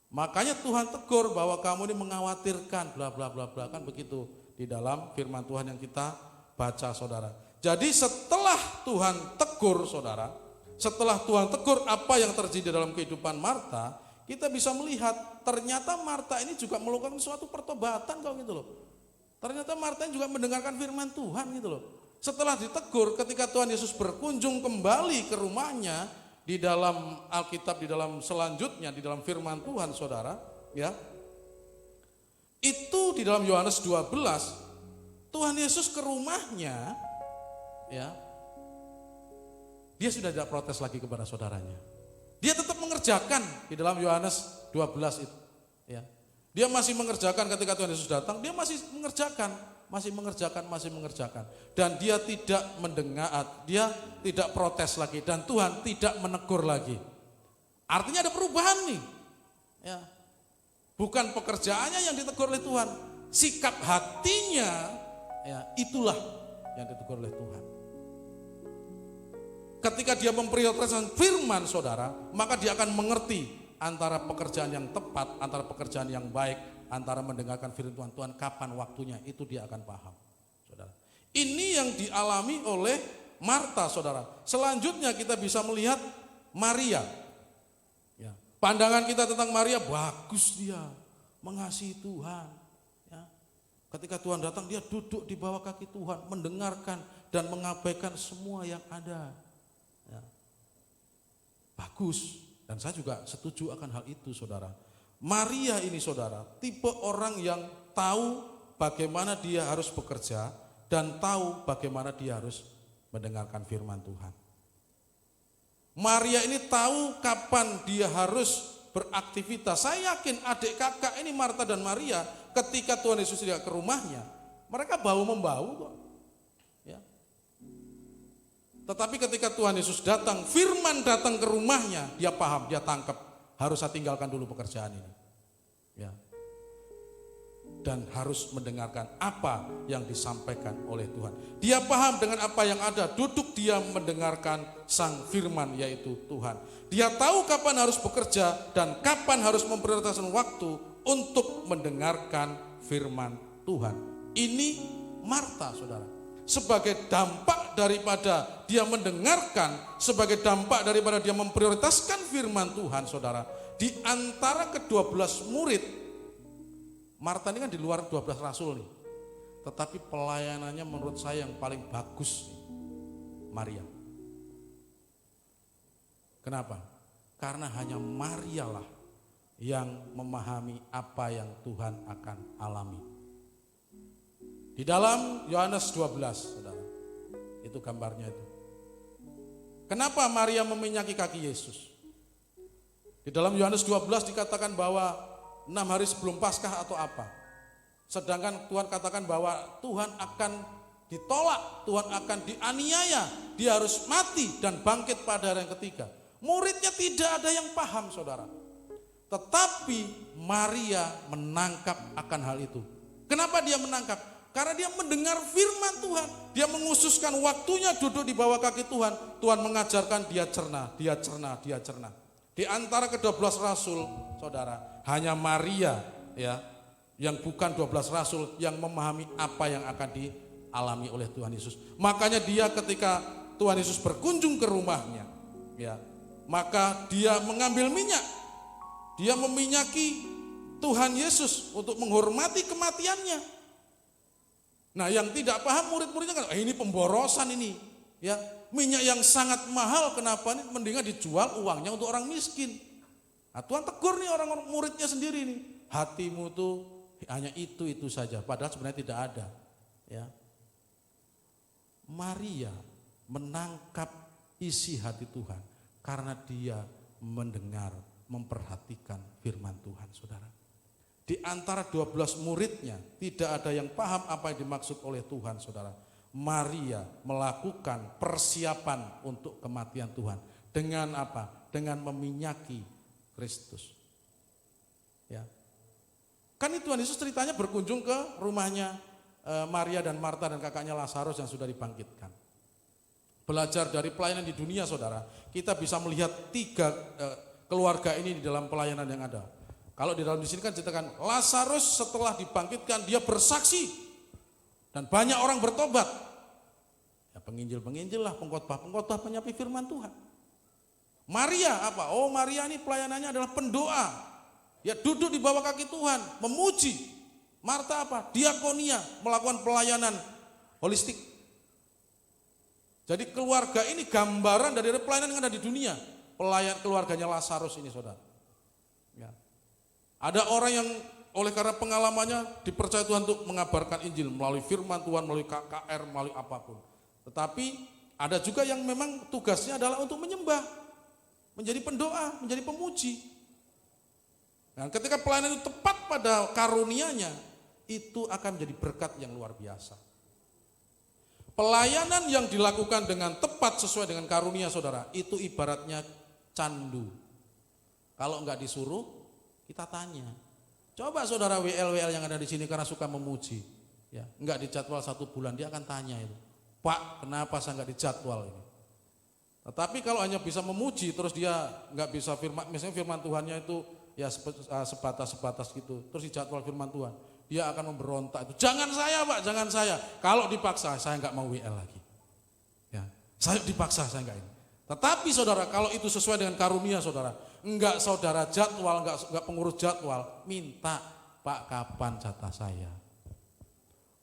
Makanya Tuhan tegur bahwa kamu ini mengkhawatirkan bla bla bla bla, kan begitu di dalam firman Tuhan yang kita baca, saudara. Jadi setelah Tuhan tegur, saudara, setelah Tuhan tegur apa yang terjadi dalam kehidupan Marta, kita bisa melihat ternyata Marta ini juga melakukan suatu pertobatan kalau gitu loh. Ternyata Marta ini juga mendengarkan firman Tuhan gitu loh. Setelah ditegur, ketika Tuhan Yesus berkunjung kembali ke rumahnya di dalam Alkitab, di dalam selanjutnya di dalam firman Tuhan, saudara, ya. Itu di dalam Yohanes 12, Tuhan Yesus ke rumahnya, ya, dia sudah tidak protes lagi kepada saudaranya. Dia tetap mengerjakan di dalam Yohanes 12 itu. Ya. Dia masih mengerjakan ketika Tuhan Yesus datang, dia masih mengerjakan. Dan dia tidak mendengar, dia tidak protes lagi dan Tuhan tidak menegur lagi. Artinya ada perubahan nih. Ya. Bukan pekerjaannya yang ditegur oleh Tuhan, sikap hatinya, ya, itulah yang ditegur oleh Tuhan. Ketika dia memprioritaskan firman, saudara, maka dia akan mengerti antara pekerjaan yang tepat, antara pekerjaan yang baik, antara mendengarkan firman Tuhan, kapan waktunya, itu dia akan paham, saudara. Ini yang dialami oleh Marta, saudara. Selanjutnya kita bisa melihat Maria. Ya. Pandangan kita tentang Maria, bagus dia, mengasihi Tuhan. Ya. Ketika Tuhan datang, dia duduk di bawah kaki Tuhan, mendengarkan dan mengabaikan semua yang ada. Ya. Bagus, dan saya juga setuju akan hal itu, saudara. Maria ini, saudara, tipe orang yang tahu bagaimana dia harus bekerja dan tahu bagaimana dia harus mendengarkan firman Tuhan. Maria ini tahu kapan dia harus beraktivitas. Saya yakin adik kakak ini Marta dan Maria ketika Tuhan Yesus tidak ke rumahnya, mereka bahu-membahu kok. Ya. Tetapi ketika Tuhan Yesus datang, firman datang ke rumahnya, dia paham, dia tangkap, harus saya tinggalkan dulu pekerjaan ini. Ya. Dan harus mendengarkan apa yang disampaikan oleh Tuhan. Dia paham dengan apa yang ada, duduk dia mendengarkan sang firman, yaitu Tuhan. Dia tahu kapan harus bekerja dan kapan harus memprioritaskan waktu untuk mendengarkan firman Tuhan. Ini Marta, saudara. Sebagai dampak daripada dia mendengarkan, sebagai dampak daripada dia memprioritaskan firman Tuhan, saudara, di antara ke-12 murid, Marta ini kan di luar 12 rasul nih. Tetapi pelayanannya menurut saya yang paling bagus nih, Maria. Kenapa? Karena hanya Maria lah yang memahami apa yang Tuhan akan alami. Di dalam Yohanes 12, saudara, itu gambarnya itu. Kenapa Maria meminyaki kaki Yesus? Di dalam Yohanes 12 dikatakan bahwa 6 hari sebelum Paskah atau apa. Sedangkan Tuhan katakan bahwa Tuhan akan ditolak, Tuhan akan dianiaya, dia harus mati dan bangkit pada hari yang ketiga. Muridnya tidak ada yang paham, saudara. Tetapi Maria menangkap akan hal itu. Kenapa dia menangkap? Karena dia mendengar firman Tuhan. Dia menghususkan waktunya duduk di bawah kaki Tuhan. Tuhan mengajarkan, dia cerna, dia cerna, dia cerna. Di antara ke-12 rasul, saudara, hanya Maria ya yang bukan 12 rasul yang memahami apa yang akan dialami oleh Tuhan Yesus. Makanya dia ketika Tuhan Yesus berkunjung ke rumahnya, ya, maka dia mengambil minyak. Dia meminyaki Tuhan Yesus untuk menghormati kematiannya. Nah, yang tidak paham murid-muridnya kan, ini pemborosan ini, ya. Minyak yang sangat mahal, kenapa nih? Mendingan dijual uangnya untuk orang miskin. Nah, Tuhan tegur nih orang muridnya sendiri nih. Hatimu tuh hanya itu saja, padahal sebenarnya tidak ada. Ya. Maria menangkap isi hati Tuhan karena dia mendengar, memperhatikan firman Tuhan, saudara. Di antara 12 muridnya tidak ada yang paham apa yang dimaksud oleh Tuhan, saudara. Maria melakukan persiapan untuk kematian Tuhan dengan apa? Dengan meminyaki Kristus. Ya. Kan itu Tuhan Yesus ceritanya berkunjung ke rumahnya Maria dan Marta dan kakaknya Lazarus yang sudah dibangkitkan. Belajar dari pelayanan di dunia, saudara, kita bisa melihat 3 keluarga ini di dalam pelayanan yang ada. Kalau di dalam di sini kan ceritakan Lazarus setelah dibangkitkan dia bersaksi dan banyak orang bertobat. Ya, penginjil lah, pengkhotbah penyampaian firman Tuhan. Maria apa? Oh, Maria ini pelayanannya adalah pendoa. Ya, duduk di bawah kaki Tuhan, memuji. Marta apa? Diakonia, melakukan pelayanan holistik. Jadi keluarga ini gambaran dari pelayanan yang ada di dunia. Pelayan keluarganya Lazarus ini, saudara. Ya. Ada orang yang oleh karena pengalamannya dipercaya Tuhan untuk mengabarkan Injil melalui firman Tuhan, melalui KKR, melalui apapun. Tetapi ada juga yang memang tugasnya adalah untuk menyembah, menjadi pendoa, menjadi pemuji. Nah, ketika pelayanan itu tepat pada karunianya, itu akan menjadi berkat yang luar biasa. Pelayanan yang dilakukan dengan tepat sesuai dengan karunia, saudara, itu ibaratnya candu. Kalau enggak disuruh, kita tanya. Coba saudara WL yang ada di sini karena suka memuji, ya, enggak dijadwal 1 bulan, dia akan tanya itu, Pak, kenapa saya enggak dijadwal ini? Tetapi kalau hanya bisa memuji, terus dia enggak bisa misalnya firman Tuhannya itu ya sebatas gitu, terus dijadwal firman Tuhan, dia akan memberontak itu. Jangan saya, Pak, jangan saya. Kalau dipaksa, saya enggak mau WL lagi. Ya, saya dipaksa, saya enggak ini. Tetapi saudara, kalau itu sesuai dengan karunia, saudara, enggak saudara jadwal, enggak pengurus jadwal, minta, Pak, kapan jatah saya?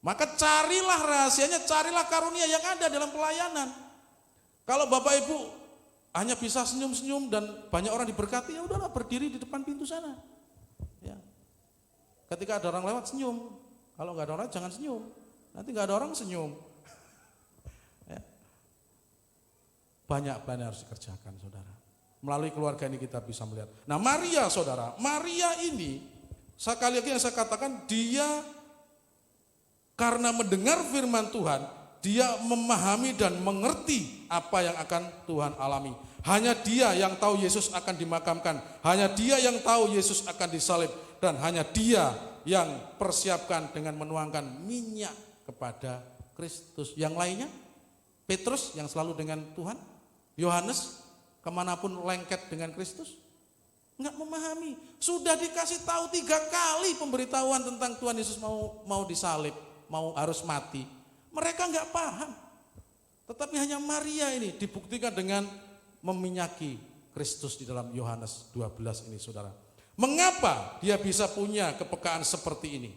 Maka carilah rahasianya, carilah karunia yang ada dalam pelayanan. Kalau Bapak Ibu hanya bisa senyum-senyum dan banyak orang diberkati, ya udahlah berdiri di depan pintu sana. Ya. Ketika ada orang lewat senyum, kalau enggak ada orang jangan senyum. Nanti enggak ada orang senyum. Ya. Banyak pelayanan harus dikerjakan, saudara. Melalui keluarga ini kita bisa melihat. Nah, Maria, saudara, Maria ini sekali lagi yang saya katakan, dia karena mendengar firman Tuhan, dia memahami dan mengerti apa yang akan Tuhan alami. Hanya dia yang tahu Yesus akan dimakamkan, hanya dia yang tahu Yesus akan disalib, dan hanya dia yang persiapkan dengan menuangkan minyak kepada Kristus. Yang lainnya, Petrus yang selalu dengan Tuhan, Yohanes kemanapun lengket dengan Kristus, enggak memahami. Sudah dikasih tahu 3 kali pemberitahuan tentang Tuhan Yesus mau disalib, mau harus mati. Mereka enggak paham. Tetapi hanya Maria ini dibuktikan dengan meminyaki Kristus di dalam Yohanes 12 ini, saudara. Mengapa dia bisa punya kepekaan seperti ini?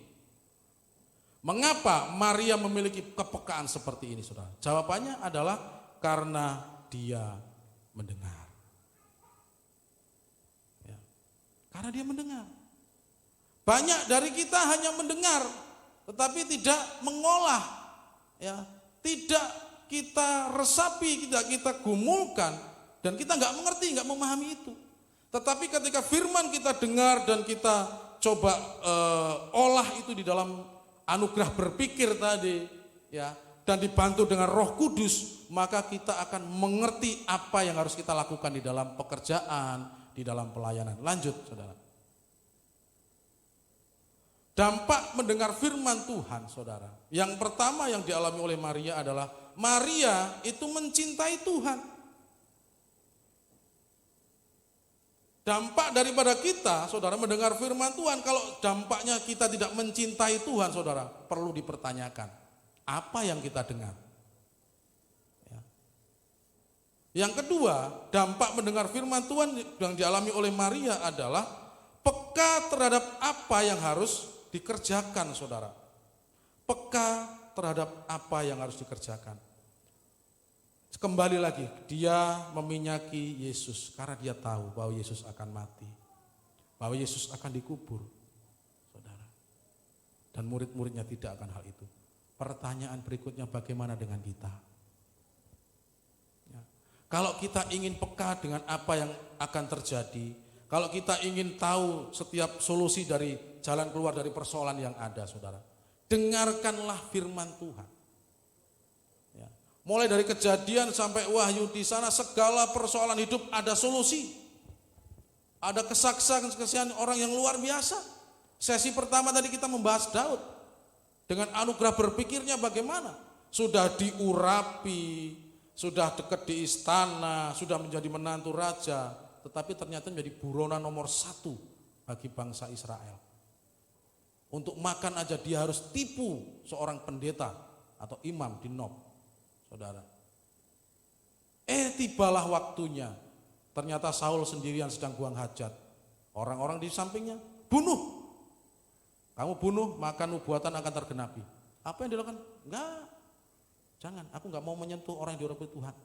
Mengapa Maria memiliki kepekaan seperti ini, saudara? Jawabannya adalah karena dia mendengar. Ya. Karena dia mendengar. Banyak dari kita hanya mendengar, tetapi tidak mengolah, ya, tidak kita resapi, tidak kita gumulkan, dan kita nggak mengerti, nggak memahami itu. Tetapi ketika firman kita dengar dan kita coba olah itu di dalam anugerah berpikir tadi, ya, dan dibantu dengan Roh Kudus, maka kita akan mengerti apa yang harus kita lakukan di dalam pekerjaan, di dalam pelayanan. Lanjut, saudara. Dampak mendengar firman Tuhan, saudara. Yang pertama yang dialami oleh Maria adalah Maria itu mencintai Tuhan. Dampak daripada kita, saudara, mendengar firman Tuhan, kalau dampaknya kita tidak mencintai Tuhan, saudara, perlu dipertanyakan. Apa yang kita dengar? Ya. Yang kedua, dampak mendengar firman Tuhan yang dialami oleh Maria adalah peka terhadap apa yang harus dikerjakan, saudara. Peka terhadap apa yang harus dikerjakan. Kembali lagi, dia meminyaki Yesus karena dia tahu bahwa Yesus akan mati, bahwa Yesus akan dikubur, saudara. Dan murid-muridnya tidak akan hal itu. Pertanyaan berikutnya, bagaimana dengan kita? Ya. Kalau kita ingin peka dengan apa yang akan terjadi, kalau kita ingin tahu setiap solusi dari jalan keluar dari persoalan yang ada, saudara, dengarkanlah firman Tuhan. Mulai dari Kejadian sampai Wahyu, di sana segala persoalan hidup ada solusi. Ada kesaksian orang yang luar biasa. Sesi pertama tadi kita membahas Daud. Dengan anugerah berpikirnya bagaimana? Sudah diurapi, sudah dekat di istana, sudah menjadi menantu raja. Tetapi ternyata menjadi buronan nomor 1 bagi bangsa Israel. Untuk makan aja dia harus tipu seorang pendeta atau imam di Nob. Saudara, tibalah waktunya. Ternyata Saul sendirian sedang buang hajat. Orang-orang di sampingnya, bunuh. Kamu bunuh, maka nubuatan akan tergenapi. Apa yang dilakukan? Enggak, jangan. Aku enggak mau menyentuh orang yang diurapi Tuhan.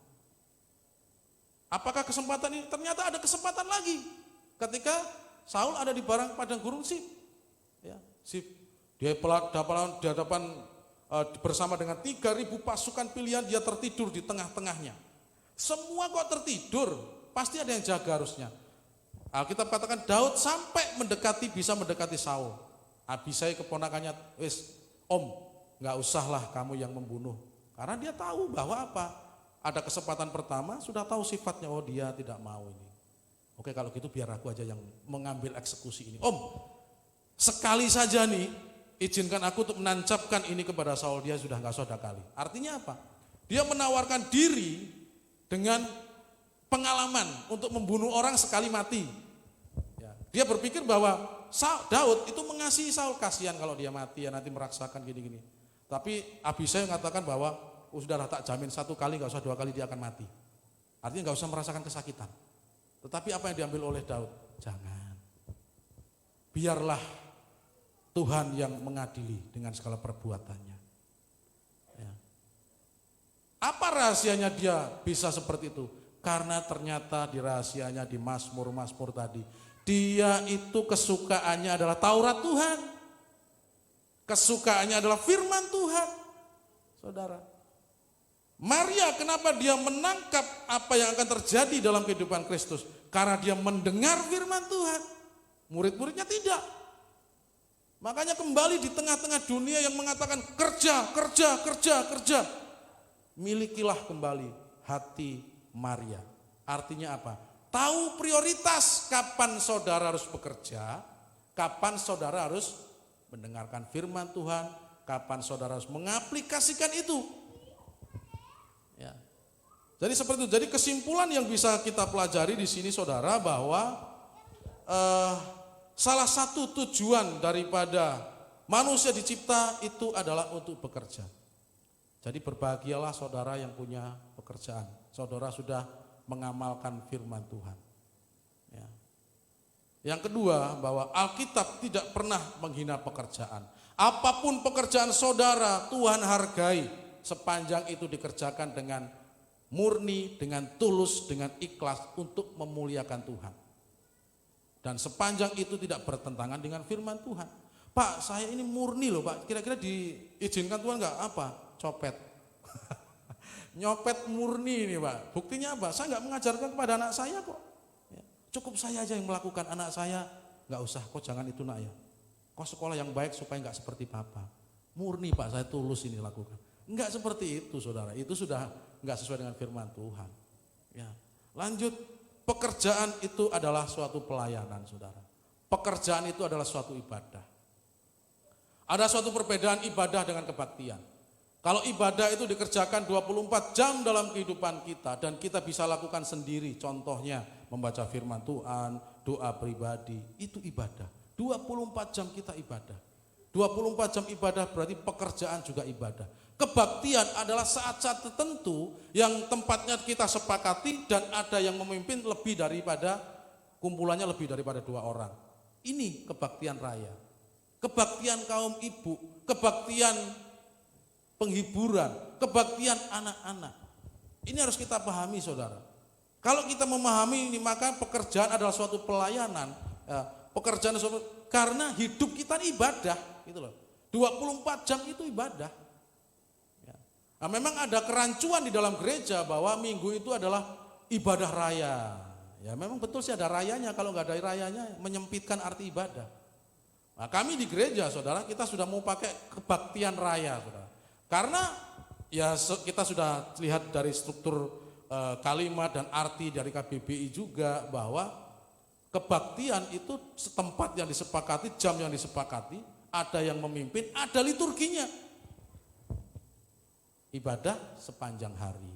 Apakah kesempatan ini? Ternyata ada kesempatan lagi. Ketika Saul ada di padang gurun Sif. Ya, Sif. Dia di hadapan bersama dengan 3.000 pasukan pilihan, dia tertidur di tengah-tengahnya. Semua kok tertidur, pasti ada yang jaga harusnya. Alkitab katakan Daud sampai bisa mendekati Saul. Abisai keponakannya, om, nggak usahlah kamu yang membunuh. Karena dia tahu bahwa apa? Ada kesempatan pertama, sudah tahu sifatnya, oh dia tidak mau ini. Oke, kalau gitu biar aku aja yang mengambil eksekusi ini. Om, sekali saja nih, izinkan aku untuk menancapkan ini kepada Saul, dia sudah enggak usah kali. Artinya apa? Dia menawarkan diri dengan pengalaman untuk membunuh orang sekali mati. Ya. Dia berpikir bahwa Daud itu mengasihi Saul, kasihan kalau dia mati ya nanti meraksakan gini-gini. Tapi Abisai mengatakan bahwa sudahlah tak jamin 1 kali, enggak usah 2 kali dia akan mati. Artinya enggak usah merasakan kesakitan. Tetapi apa yang diambil oleh Daud? Jangan. Biarlah Tuhan yang mengadili dengan segala perbuatannya. Ya. Apa rahasianya dia bisa seperti itu? Karena ternyata di rahasianya di Mazmur tadi, dia itu kesukaannya adalah Taurat Tuhan. Kesukaannya adalah firman Tuhan. Saudara, Maria kenapa dia menangkap apa yang akan terjadi dalam kehidupan Kristus? Karena dia mendengar firman Tuhan. Murid-muridnya tidak. Makanya kembali di tengah-tengah dunia yang mengatakan kerja. Milikilah kembali hati Maria. Artinya apa? Tahu prioritas kapan saudara harus bekerja, kapan saudara harus mendengarkan firman Tuhan, kapan saudara harus mengaplikasikan itu. Ya. Jadi seperti itu. Jadi kesimpulan yang bisa kita pelajari di sini, saudara, bahwa salah satu tujuan daripada manusia dicipta itu adalah untuk bekerja. Jadi berbahagialah saudara yang punya pekerjaan. Saudara sudah mengamalkan firman Tuhan. Ya. Yang kedua, bahwa Alkitab tidak pernah menghina pekerjaan. Apapun pekerjaan saudara, Tuhan hargai sepanjang itu dikerjakan dengan murni, dengan tulus, dengan ikhlas untuk memuliakan Tuhan. Dan sepanjang itu tidak bertentangan dengan firman Tuhan. Pak, saya ini murni loh Pak, kira-kira diizinkan Tuhan enggak? Apa? Copet. Nyopet murni ini Pak. Buktinya apa? Saya enggak mengajarkan kepada anak saya kok. Cukup saya aja yang melakukan, anak saya enggak usah, kok jangan itu nak ya. Kok sekolah yang baik supaya enggak seperti Papa. Murni Pak, saya tulus ini lakukan. Enggak seperti itu saudara, itu sudah enggak sesuai dengan firman Tuhan. Ya. Lanjut, pekerjaan itu adalah suatu pelayanan saudara. Pekerjaan itu adalah suatu ibadah. Ada suatu perbedaan ibadah dengan kebaktian. Kalau ibadah itu dikerjakan 24 jam dalam kehidupan kita dan kita bisa lakukan sendiri, contohnya membaca firman Tuhan, doa pribadi, itu ibadah. 24 jam kita ibadah. 24 jam ibadah berarti pekerjaan juga ibadah. Kebaktian adalah saat-saat tertentu yang tempatnya kita sepakati dan ada yang memimpin lebih daripada, kumpulannya lebih daripada 2 orang. Ini kebaktian raya. Kebaktian kaum ibu, kebaktian penghiburan, kebaktian anak-anak. Ini harus kita pahami saudara. Kalau kita memahami ini maka pekerjaan adalah suatu pelayanan. Ya, pekerjaan karena hidup kita ibadah gitu loh. 24 jam itu ibadah. Ya. Nah, memang ada kerancuan di dalam gereja bahwa minggu itu adalah ibadah raya. Ya memang betul sih ada rayanya, kalau nggak ada rayanya menyempitkan arti ibadah. Nah, kami di gereja saudara kita sudah mau pakai kebaktian raya saudara. Karena ya kita sudah lihat dari struktur kalimat dan arti dari KBBI juga bahwa kebaktian itu setempat yang disepakati, jam yang disepakati, ada yang memimpin, ada liturginya. Ibadah sepanjang hari.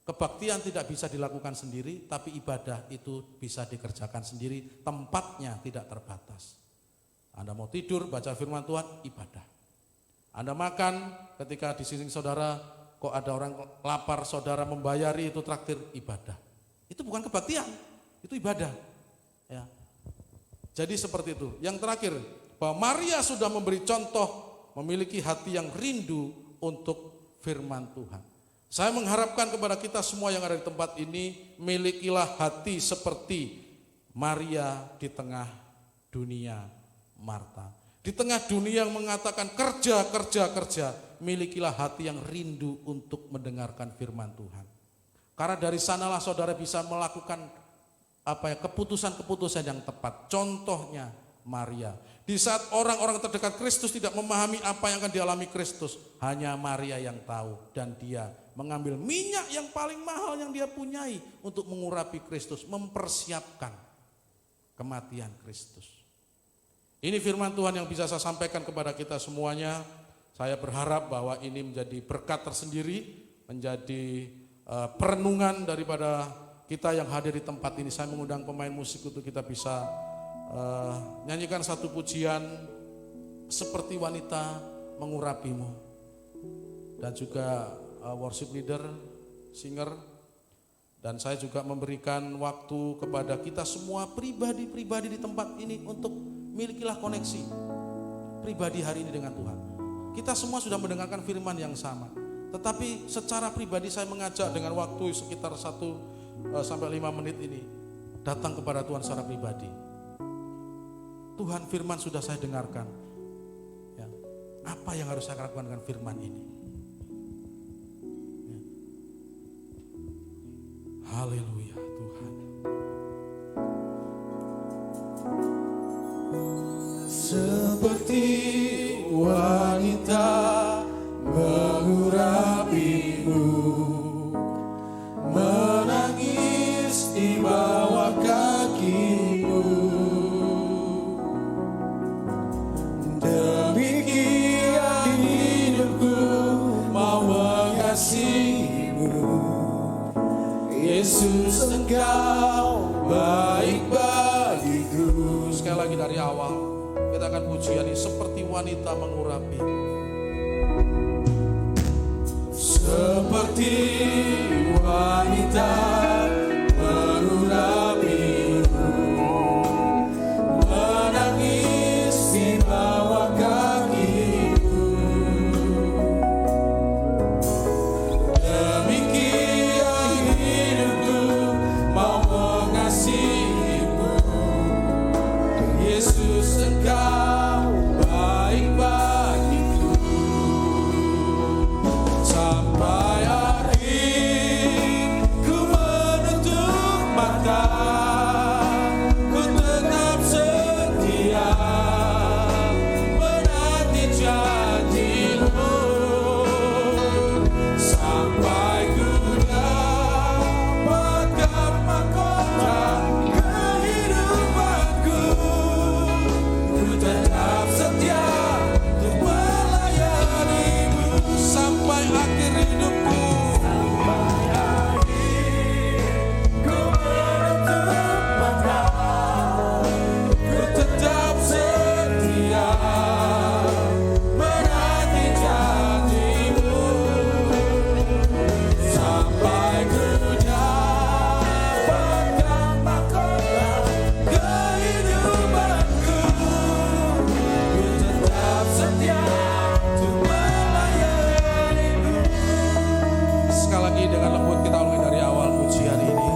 Kebaktian tidak bisa dilakukan sendiri, tapi ibadah itu bisa dikerjakan sendiri, tempatnya tidak terbatas. Anda mau tidur, baca firman Tuhan, ibadah. Anda makan, ketika di sini saudara, kok ada orang lapar, saudara membayari, itu traktir, ibadah. Itu bukan kebaktian, itu ibadah. Ya. Jadi seperti itu. Yang terakhir, bahwa Maria sudah memberi contoh, memiliki hati yang rindu untuk firman Tuhan. Saya mengharapkan kepada kita semua yang ada di tempat ini, milikilah hati seperti Maria di tengah dunia Marta. Di tengah dunia yang mengatakan kerja, milikilah hati yang rindu untuk mendengarkan firman Tuhan. Karena dari sanalah saudara bisa melakukan keputusan-keputusan yang tepat. Contohnya Maria. Di saat orang-orang terdekat Kristus tidak memahami apa yang akan dialami Kristus, hanya Maria yang tahu dan dia mengambil minyak yang paling mahal yang dia punyai untuk mengurapi Kristus, mempersiapkan kematian Kristus. Ini firman Tuhan yang bisa saya sampaikan kepada kita semuanya. Saya berharap bahwa ini menjadi berkat tersendiri, menjadi perenungan daripada kita yang hadir di tempat ini. Saya mengundang pemain musik untuk kita bisa nyanyikan satu pujian seperti wanita mengurapimu, dan juga worship leader, singer, dan saya juga memberikan waktu kepada kita semua pribadi-pribadi di tempat ini untuk milikilah koneksi pribadi hari ini dengan Tuhan. Kita semua sudah mendengarkan firman yang sama, tetapi secara pribadi saya mengajak dengan waktu sekitar 1 sampai 5 menit ini, datang kepada Tuhan secara pribadi. Tuhan, firman sudah saya dengarkan. Ya, apa yang harus saya lakukan dengan firman ini? Ya. Haleluya Tuhan. Seperti wanita mengurapimu, menangis di bawah kakimu. Demikian hidupku mau mengasihimu. Yesus, Engkau baik bagiku. Sekali lagi dari awal kita akan pujian ini seperti wanita mengurapi. Seperti wanita mengurapimu, Yesus Engkau baik bagiku. Sampai akhir ku menutup mata, ku tetap setia menanti janji-Mu. Sampai ku dapatkan mahkota kehidupanku, ku tetap setia untuk melayani-Mu. Sampai akhir hidupku, sampai akhir ku menutup mata, ku tetap setia menanti janji-Mu. Sampai ku dapatkan mahkota kehidupanku, ku tetap setia untuk melayani-Mu. Sekali lagi dengan lembut kita ulangi dari awal pujian ini,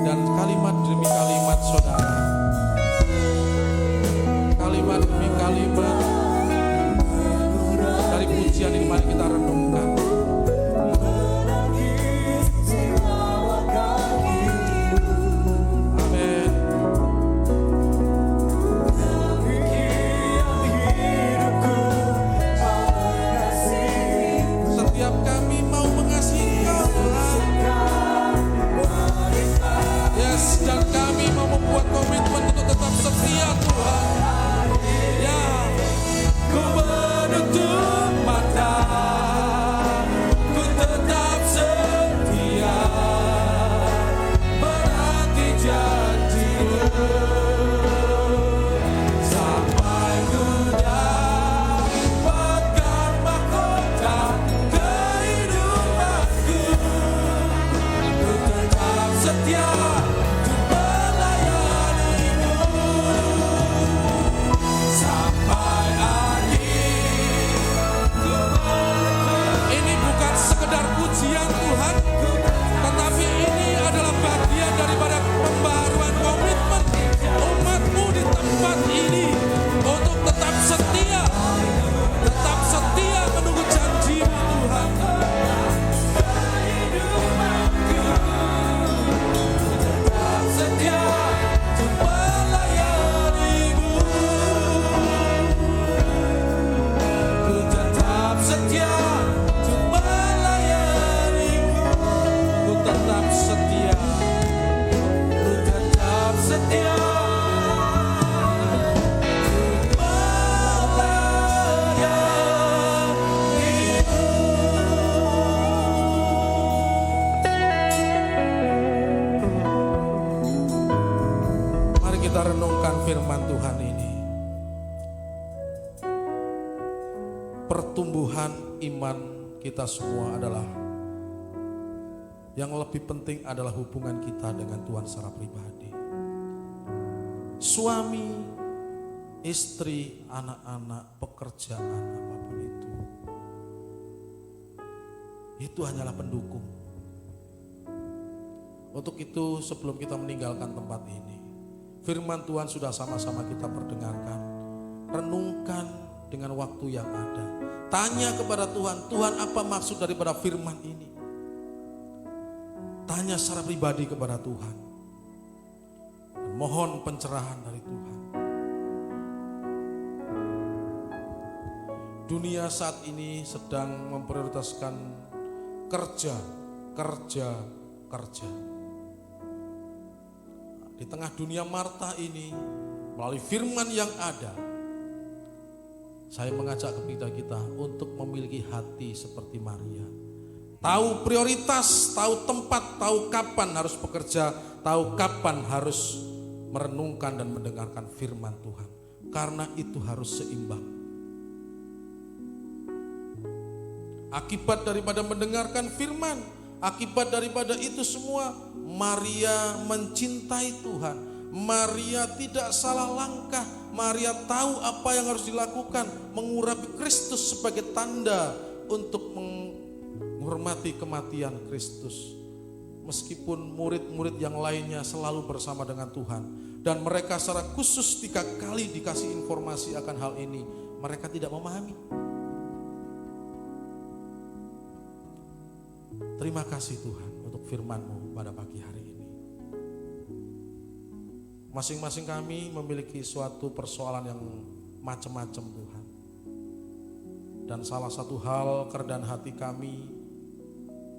dan kalimat demi kalimat saudara, kalimat demi kalimat dari pujian ini mari kita renungkan. Amin. Setiap kami mau mengasihi Kau Tuhan. Yes, dan kami mau membuat komitmen untuk tetap setia Tuhan. Ya, Ku menutup mata, ku tetap setia menanti janji-Mu. Sampai ku dapatkan mahkota kehidupanku, ku tetap setia untuk melayani-Mu. Sampai ini bukan sekedar pujian Tuhan, tetapi ini adalah bagian daripada pembaharuan komitmen umat-Mu di tempat ini untuk tetap setia menunggu janji-Mu Tuhan. Tetap setia untuk melayani-Mu. Ku tetap setia untuk melayani-Mu. Ku tetap setia, ku tetap setia mari kita renungkan firman Tuhan ini. Pertumbuhan iman kita semua adalah yang lebih penting adalah hubungan kita dengan Tuhan secara pribadi. Suami, istri, anak-anak, pekerjaan, apapun itu hanyalah pendukung. Untuk itu sebelum kita meninggalkan tempat ini, firman Tuhan sudah sama-sama kita perdengarkan. Renungkan dengan waktu yang ada. Tanya kepada Tuhan, Tuhan apa maksud daripada firman ini? Tanya secara pribadi kepada Tuhan. Dan mohon pencerahan dari Tuhan. Dunia saat ini sedang memprioritaskan kerja. Di tengah dunia Marta ini, melalui firman yang ada, saya mengajak kepada kita untuk memiliki hati seperti Maria. Tahu prioritas, tahu tempat, tahu kapan harus bekerja, tahu kapan harus merenungkan dan mendengarkan firman Tuhan. Karena itu harus seimbang. Akibat daripada mendengarkan firman, akibat daripada itu semua, Maria mencintai Tuhan. Maria tidak salah langkah. Maria tahu apa yang harus dilakukan, mengurapi Kristus sebagai tanda untuk menghormati kematian Kristus. Meskipun murid-murid yang lainnya selalu bersama dengan Tuhan, dan mereka secara khusus 3 kali dikasih informasi akan hal ini, mereka tidak memahami. Terima kasih Tuhan untuk firman-Mu pada pagi hari ini. Masing-masing kami memiliki suatu persoalan yang macam-macam Tuhan. Dan salah satu hal kerendahan hati kami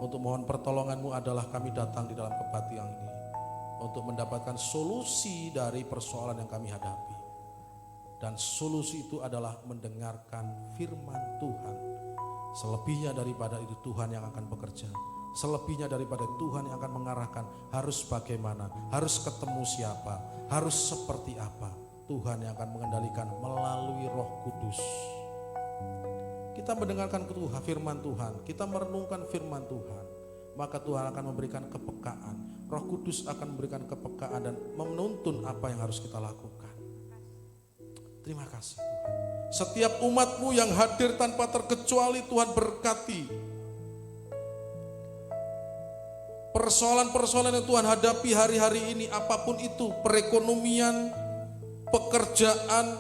untuk mohon pertolongan-Mu adalah kami datang di dalam kebaktian ini untuk mendapatkan solusi dari persoalan yang kami hadapi. Dan solusi itu adalah mendengarkan firman Tuhan. Selebihnya daripada itu Tuhan yang akan bekerja. Selebihnya daripada Tuhan yang akan mengarahkan harus bagaimana, harus ketemu siapa, harus seperti apa. Tuhan yang akan mengendalikan melalui Roh Kudus. Kita mendengarkan firman Tuhan, kita merenungkan firman Tuhan, maka Tuhan akan memberikan kepekaan. Roh Kudus akan memberikan kepekaan dan menuntun apa yang harus kita lakukan. Terima kasih Tuhan. Setiap umat-Mu yang hadir tanpa terkecuali Tuhan berkati. Persoalan-persoalan yang Tuhan hadapi hari-hari ini, apapun itu, perekonomian, pekerjaan,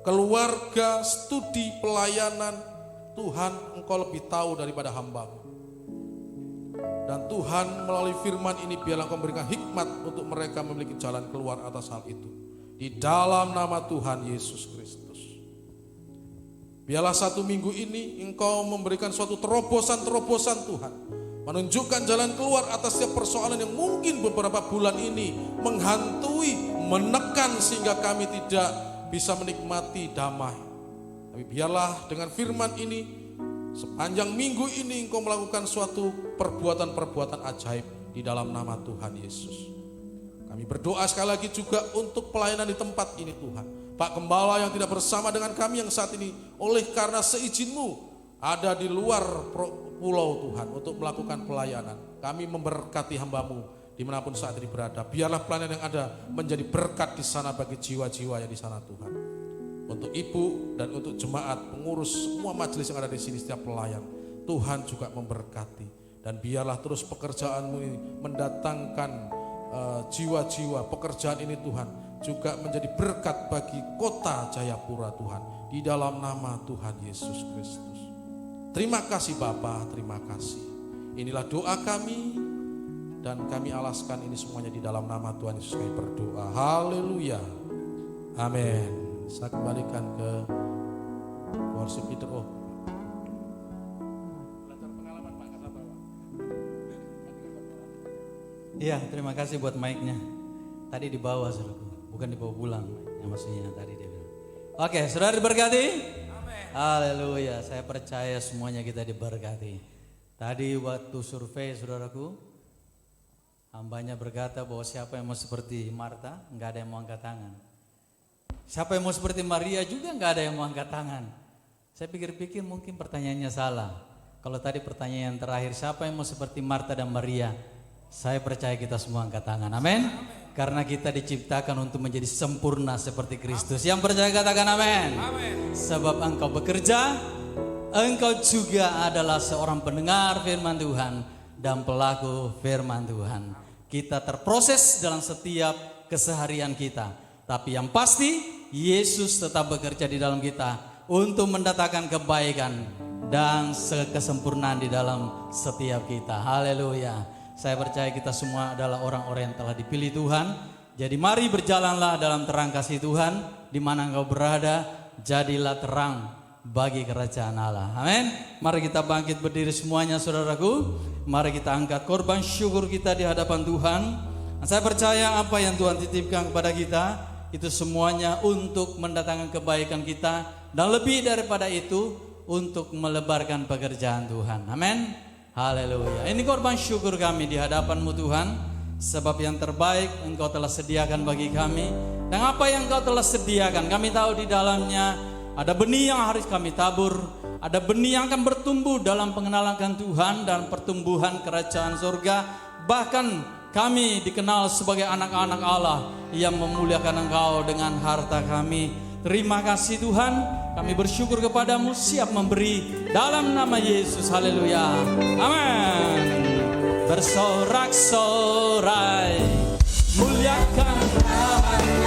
keluarga, studi, pelayanan, Tuhan Engkau lebih tahu daripada hamba-Mu. Dan Tuhan melalui firman ini biarlah Engkau memberikan hikmat untuk mereka memiliki jalan keluar atas hal itu. Di dalam nama Tuhan Yesus Kristus. Biarlah 1 minggu ini Engkau memberikan suatu terobosan-terobosan Tuhan. Menunjukkan jalan keluar atas setiap persoalan yang mungkin beberapa bulan ini menghantui, menekan sehingga kami tidak bisa menikmati damai. Tapi biarlah dengan firman ini sepanjang minggu ini Engkau melakukan suatu perbuatan-perbuatan ajaib di dalam nama Tuhan Yesus. Kami berdoa sekali lagi juga untuk pelayanan di tempat ini Tuhan. Pak Gembala yang tidak bersama dengan kami yang saat ini oleh karena seizin-Mu ada di luar pulau Tuhan untuk melakukan pelayanan. Kami memberkati hamba-Mu dimanapun saat ini berada. Biarlah pelayanan yang ada menjadi berkat di sana bagi jiwa-jiwa yang di sana Tuhan. Untuk ibu dan untuk jemaat, pengurus semua majelis yang ada di sini, setiap pelayan, Tuhan juga memberkati. Dan biarlah terus pekerjaan-Mu ini mendatangkan jiwa-jiwa. Pekerjaan ini Tuhan juga menjadi berkat bagi kota Jayapura Tuhan. Di dalam nama Tuhan Yesus Kristus. Terima kasih Bapa, terima kasih. Inilah doa kami dan kami alaskan ini semuanya di dalam nama Tuhan Yesus kami berdoa. Haleluya. Amin. Saya kembalikan ke worship leader. Belajar pengalaman Pak kata Bapak. Iya, terima kasih buat mic-nya. Tadi dibawa saudaraku, bukan dibawa pulang. Yang maksudnya tadi dia bilang. Oke, saudara diberkati? Haleluya, saya percaya semuanya kita diberkati. Tadi waktu survei saudaraku, hambanya berkata bahwa siapa yang mau seperti Marta, enggak ada yang mau angkat tangan. Siapa yang mau seperti Maria juga enggak ada yang mau angkat tangan. Saya pikir-pikir mungkin pertanyaannya salah. Kalau tadi pertanyaan yang terakhir, siapa yang mau seperti Marta dan Maria? Saya percaya kita semua angkat tangan, amin. Karena kita diciptakan untuk menjadi sempurna seperti Kristus. Yang percaya katakan amin. Sebab engkau bekerja, engkau juga adalah seorang pendengar firman Tuhan dan pelaku firman Tuhan. Kita terproses dalam setiap keseharian kita. Tapi yang pasti Yesus tetap bekerja di dalam kita untuk mendatangkan kebaikan dan kesempurnaan di dalam setiap kita. Haleluya. Saya percaya kita semua adalah orang-orang yang telah dipilih Tuhan. Jadi mari berjalanlah dalam terang kasih Tuhan. Di mana engkau berada, jadilah terang bagi kerajaan Allah. Amin. Mari kita bangkit berdiri semuanya saudaraku. Mari kita angkat korban syukur kita di hadapan Tuhan. Saya percaya apa yang Tuhan titipkan kepada kita, itu semuanya untuk mendatangkan kebaikan kita. Dan lebih daripada itu, untuk melebarkan pekerjaan Tuhan. Amin. Haleluya. Ini korban syukur kami di hadapan-Mu Tuhan. Sebab yang terbaik Engkau telah sediakan bagi kami. Dan apa yang Engkau telah sediakan, kami tahu di dalamnya ada benih yang harus kami tabur. Ada benih yang akan bertumbuh dalam pengenalan Tuhan dan pertumbuhan kerajaan surga. Bahkan kami dikenal sebagai anak-anak Allah yang memuliakan Engkau dengan harta kami. Terima kasih Tuhan, kami bersyukur kepadamu, siap memberi dalam nama Yesus. Haleluya. Amin. Bersorak-sorai, muliakan nama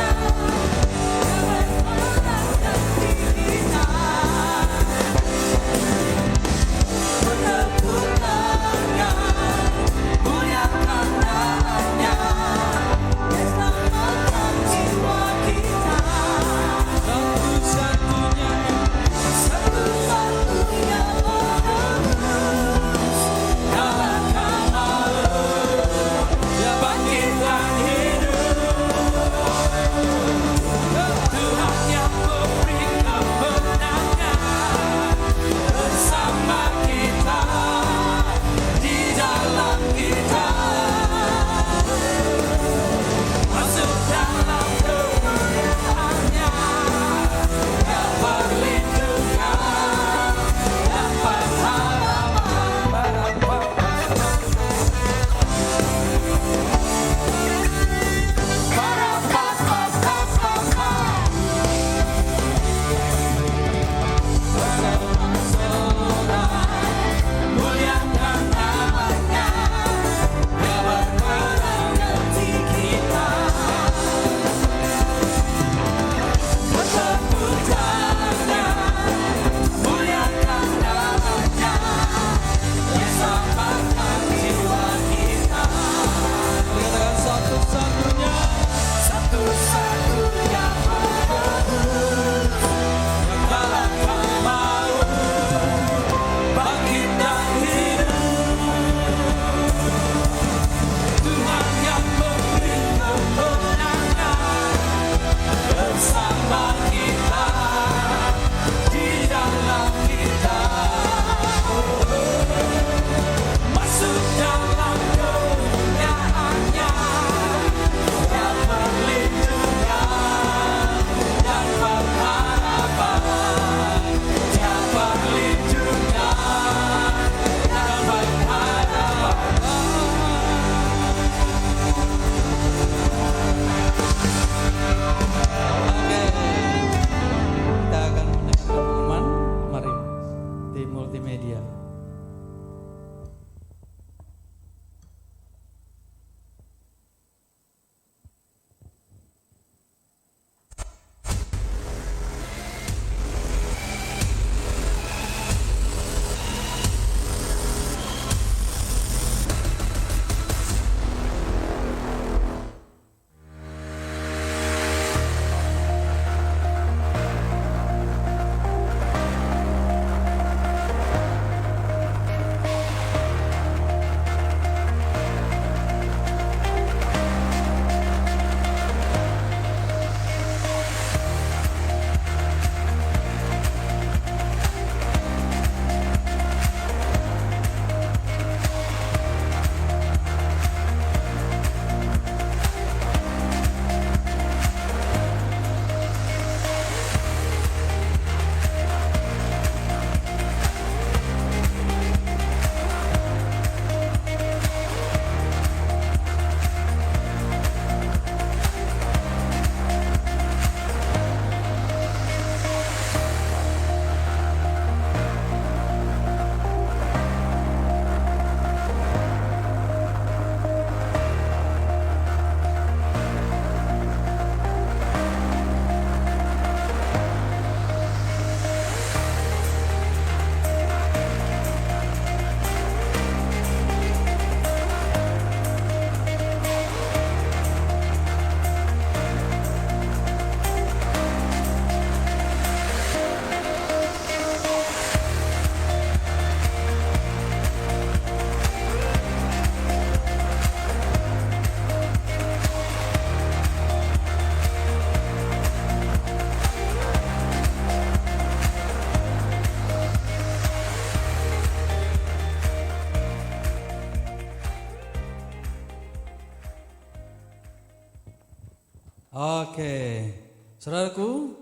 Saudaraku,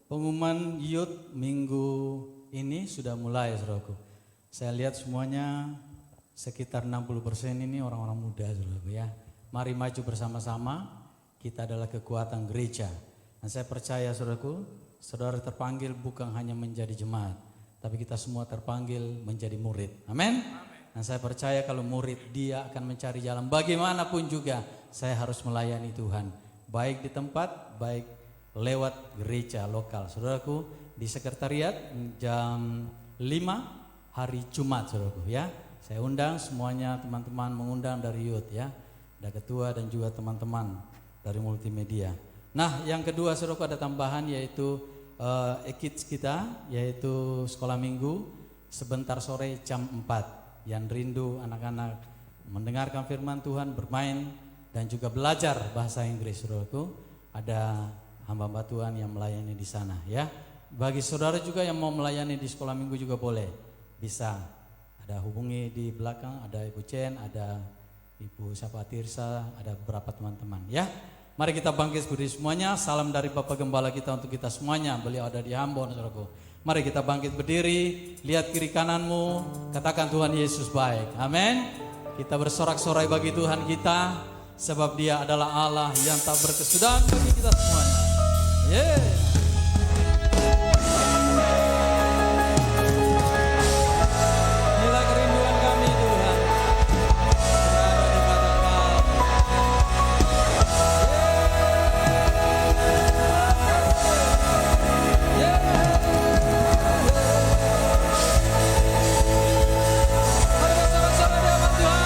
pengumuman youth minggu ini sudah mulai, saudaraku. Saya lihat semuanya sekitar 60% ini orang-orang muda, saudaraku ya. Mari maju bersama-sama, kita adalah kekuatan gereja. Dan saya percaya, saudaraku, saudara terpanggil bukan hanya menjadi jemaat, tapi kita semua terpanggil menjadi murid. Amin. Dan saya percaya kalau murid, dia akan mencari jalan bagaimanapun juga. Saya harus melayani Tuhan, baik di tempat, baik lewat gereja lokal. Saudaraku, di sekretariat jam 5 hari Jumat, saudaraku ya. Saya undang semuanya, teman-teman mengundang dari youth ya. Ada ketua dan juga teman-teman dari multimedia. Nah, yang kedua, saudaraku, ada tambahan yaitu kids kita, yaitu sekolah minggu sebentar sore jam 4. Yang rindu anak-anak mendengarkan firman Tuhan, bermain dan juga belajar bahasa Inggris, saudaraku, ada hamba Tuhan yang melayani di sana ya. Bagi saudara juga yang mau melayani di sekolah minggu juga boleh, bisa. Ada hubungi di belakang, ada Ibu Chen, ada Ibu siapa Tirsa, ada beberapa teman-teman ya. Mari kita bangkit berdiri semuanya. Salam dari Bapak Gembala kita untuk kita semuanya. Beliau ada di Ambon, saudaraku. Mari kita bangkit berdiri, lihat kiri kananmu, katakan Tuhan Yesus baik. Amin. Kita bersorak-sorai bagi Tuhan kita, sebab Dia adalah Allah yang tak berkesudahan bagi kita semuanya. Yeah. Inilah kerinduan kami, Tuhan. Berada di mata Kau. Yeah. Mari bersama-sama di hadapan Tuhan.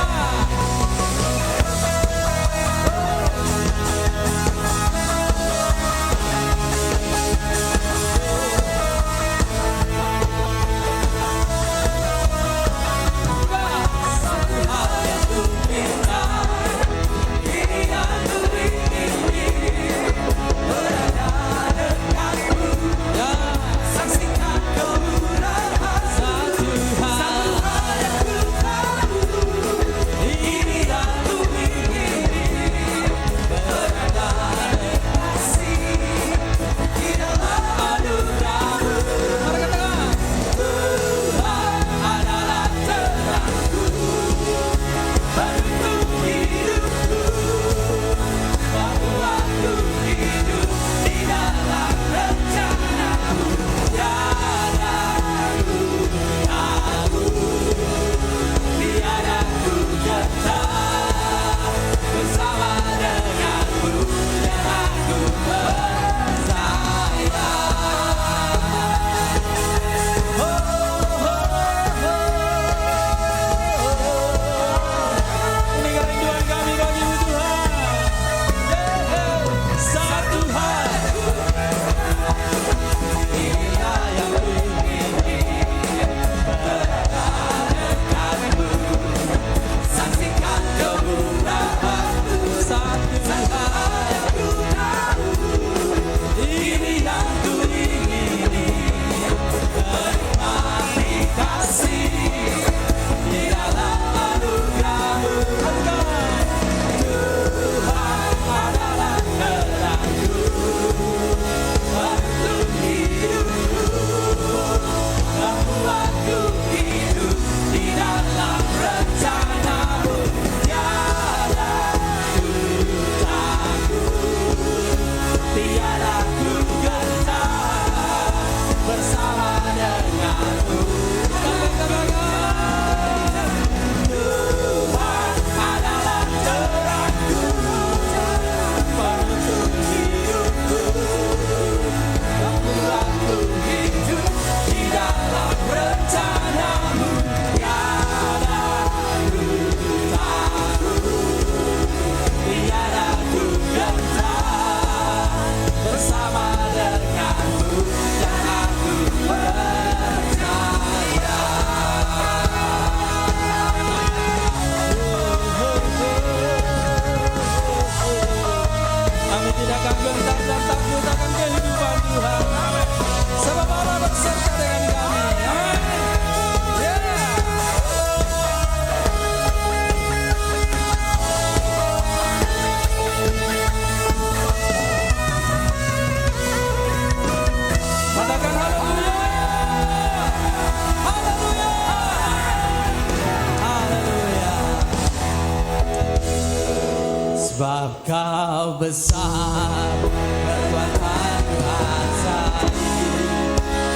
Kau besar, perbuatan Tuhan satu,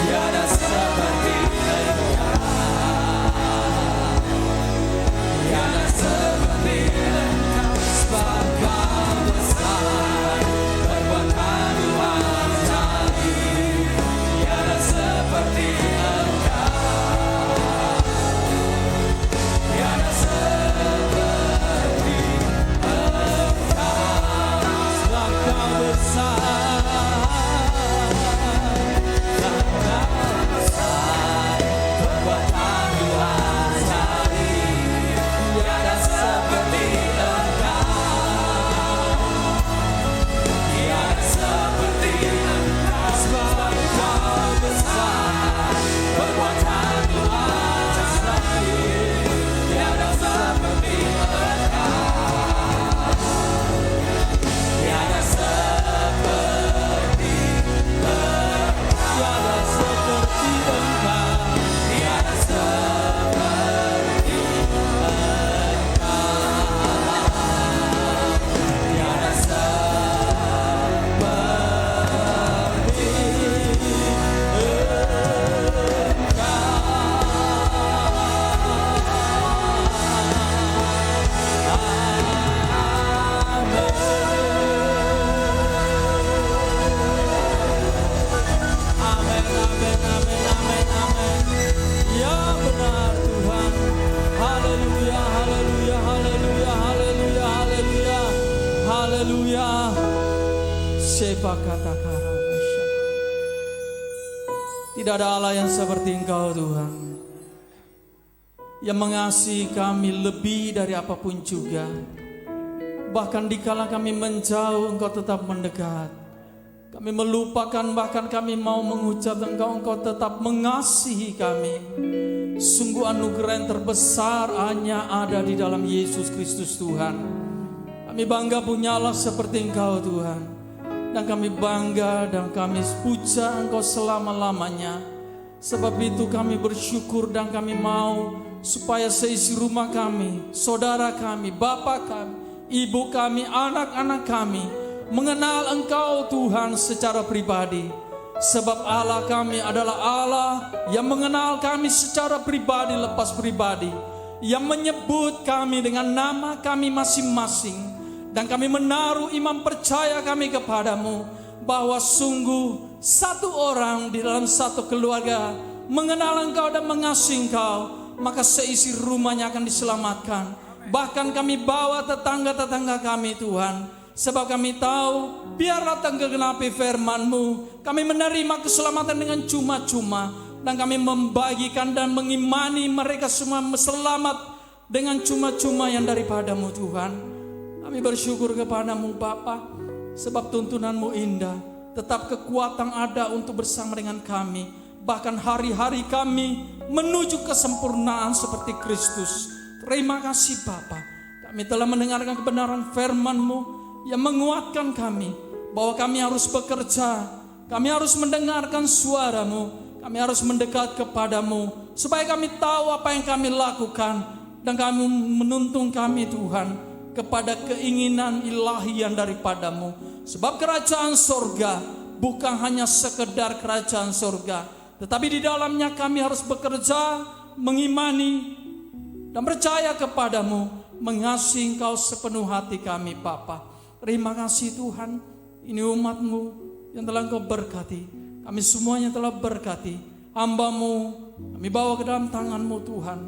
tiada seperti Engkau, tiada seperti Engkau. Sebab Kau besar, perbuatan Tuhan satu, tiada seperti Engkau, tiada seperti Kau besar, Kau besar, perbuatan Tuhan satu, tiada seperti Engkau, tiada seperti Engkau. Sebab Kau besar, perbuatan Tuhan satu, tiada seperti Engkau, tiada seperti tiada seperti Engkau, tiada seperti Engkau, tiada Amin, amin, amin, amin, amin. Ya benar Tuhan. Haleluya, haleluya, haleluya, haleluya, haleluya, haleluya. Siapa kata karabasya. Tidak ada Allah yang seperti Engkau Tuhan, yang mengasihi kami lebih dari apapun juga. Bahkan dikala kami menjauh, Engkau tetap mendekat. Kami melupakan, bahkan kami mau mengucap Engkau tetap mengasihi kami. Sungguh anugerah yang terbesar hanya ada di dalam Yesus Kristus Tuhan. Kami bangga punya Allah seperti Engkau Tuhan. Dan kami bangga dan kami puja Engkau selama-lamanya. Sebab itu kami bersyukur dan kami mau supaya seisi rumah kami, saudara kami, bapak kami, ibu kami, anak-anak kami mengenal Engkau Tuhan secara pribadi. Sebab Allah kami adalah Allah yang mengenal kami secara pribadi lepas pribadi, yang menyebut kami dengan nama kami masing-masing. Dan kami menaruh iman percaya kami kepadamu, bahwa sungguh satu orang di dalam satu keluarga mengenal Engkau dan mengasihi Engkau, maka seisi rumahnya akan diselamatkan. Bahkan kami bawa tetangga-tetangga kami Tuhan. Sebab kami tahu, biarlah tergenapi firman-Mu, kami menerima keselamatan dengan cuma-cuma, dan kami membagikan dan mengimani mereka semua selamat dengan cuma-cuma yang daripada-Mu Tuhan. Kami bersyukur kepada-Mu Bapa, sebab tuntunan-Mu indah, tetap kekuatan ada untuk bersama dengan kami. Bahkan hari-hari kami menuju kesempurnaan seperti Kristus. Terima kasih Bapa, kami telah mendengarkan kebenaran firman-Mu yang menguatkan kami, bahwa kami harus bekerja, kami harus mendengarkan suara-Mu, kami harus mendekat kepadamu, supaya kami tahu apa yang kami lakukan, dan kami menuntun kami Tuhan kepada keinginan ilahi yang daripada-Mu. Sebab kerajaan sorga bukan hanya sekedar kerajaan sorga, tetapi di dalamnya kami harus bekerja, mengimani dan percaya kepadamu, mengasihi Engkau sepenuh hati kami Bapa. Terima kasih Tuhan, ini umat-Mu yang telah Engkau berkati. Kami semuanya telah berkati. Hamba-Mu kami bawa ke dalam tangan-Mu Tuhan.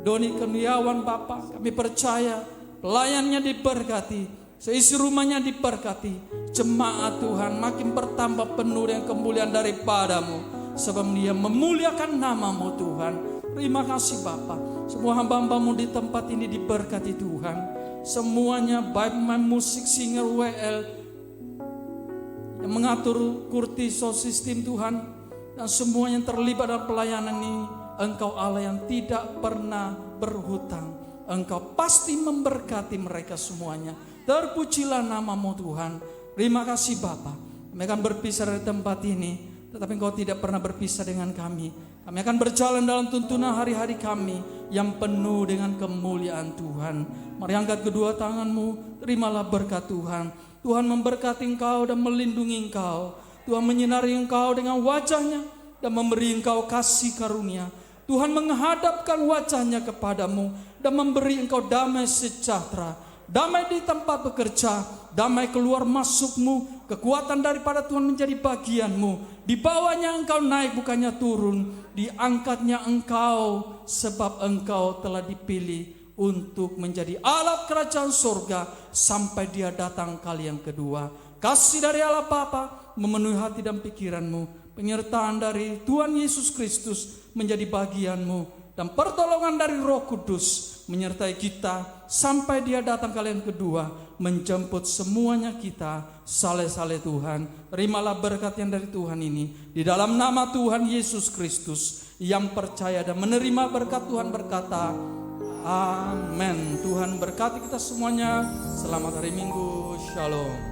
Doni Kurniawan Bapa, kami percaya pelayannya diberkati, seisi rumahnya diberkati. Jemaat Tuhan makin bertambah penuh dengan kemuliaan daripada-Mu, sebab dia memuliakan nama-Mu Tuhan. Terima kasih Bapa. Semua hamba-hamba-Mu di tempat ini diberkati Tuhan. Semuanya baik pemain musik, singer, WL yang mengatur kurti sound system Tuhan, dan semua yang terlibat dalam pelayanan ini, Engkau Allah yang tidak pernah berhutang. Engkau pasti memberkati mereka semuanya. Terpujilah nama-Mu Tuhan. Terima kasih Bapa. Kami akan berpisah dari tempat ini, tetapi Engkau tidak pernah berpisah dengan kami. Kami akan berjalan dalam tuntunan hari-hari kami yang penuh dengan kemuliaan Tuhan. Mari angkat kedua tanganmu, terimalah berkat Tuhan. Tuhan memberkati engkau dan melindungi engkau. Tuhan menyinari engkau dengan wajahnya dan memberi engkau kasih karunia. Tuhan menghadapkan wajahnya kepadamu dan memberi engkau damai sejahtera. Damai di tempat bekerja, damai keluar masukmu, kekuatan daripada Tuhan menjadi bagianmu. Di bawahnya engkau naik bukannya turun, diangkatnya engkau sebab engkau telah dipilih untuk menjadi alat kerajaan surga sampai dia datang kali yang kedua. Kasih dari Allah Bapa memenuhi hati dan pikiranmu, penyertaan dari Tuhan Yesus Kristus menjadi bagianmu, dan pertolongan dari Roh Kudus menyertai kita sampai dia datang kali yang kedua menjemput semuanya kita. Saleh-saleh Tuhan, terimalah berkat yang dari Tuhan ini di dalam nama Tuhan Yesus Kristus. Yang percaya dan menerima berkat Tuhan berkata amin. Tuhan berkati kita semuanya. Selamat hari Minggu. Shalom.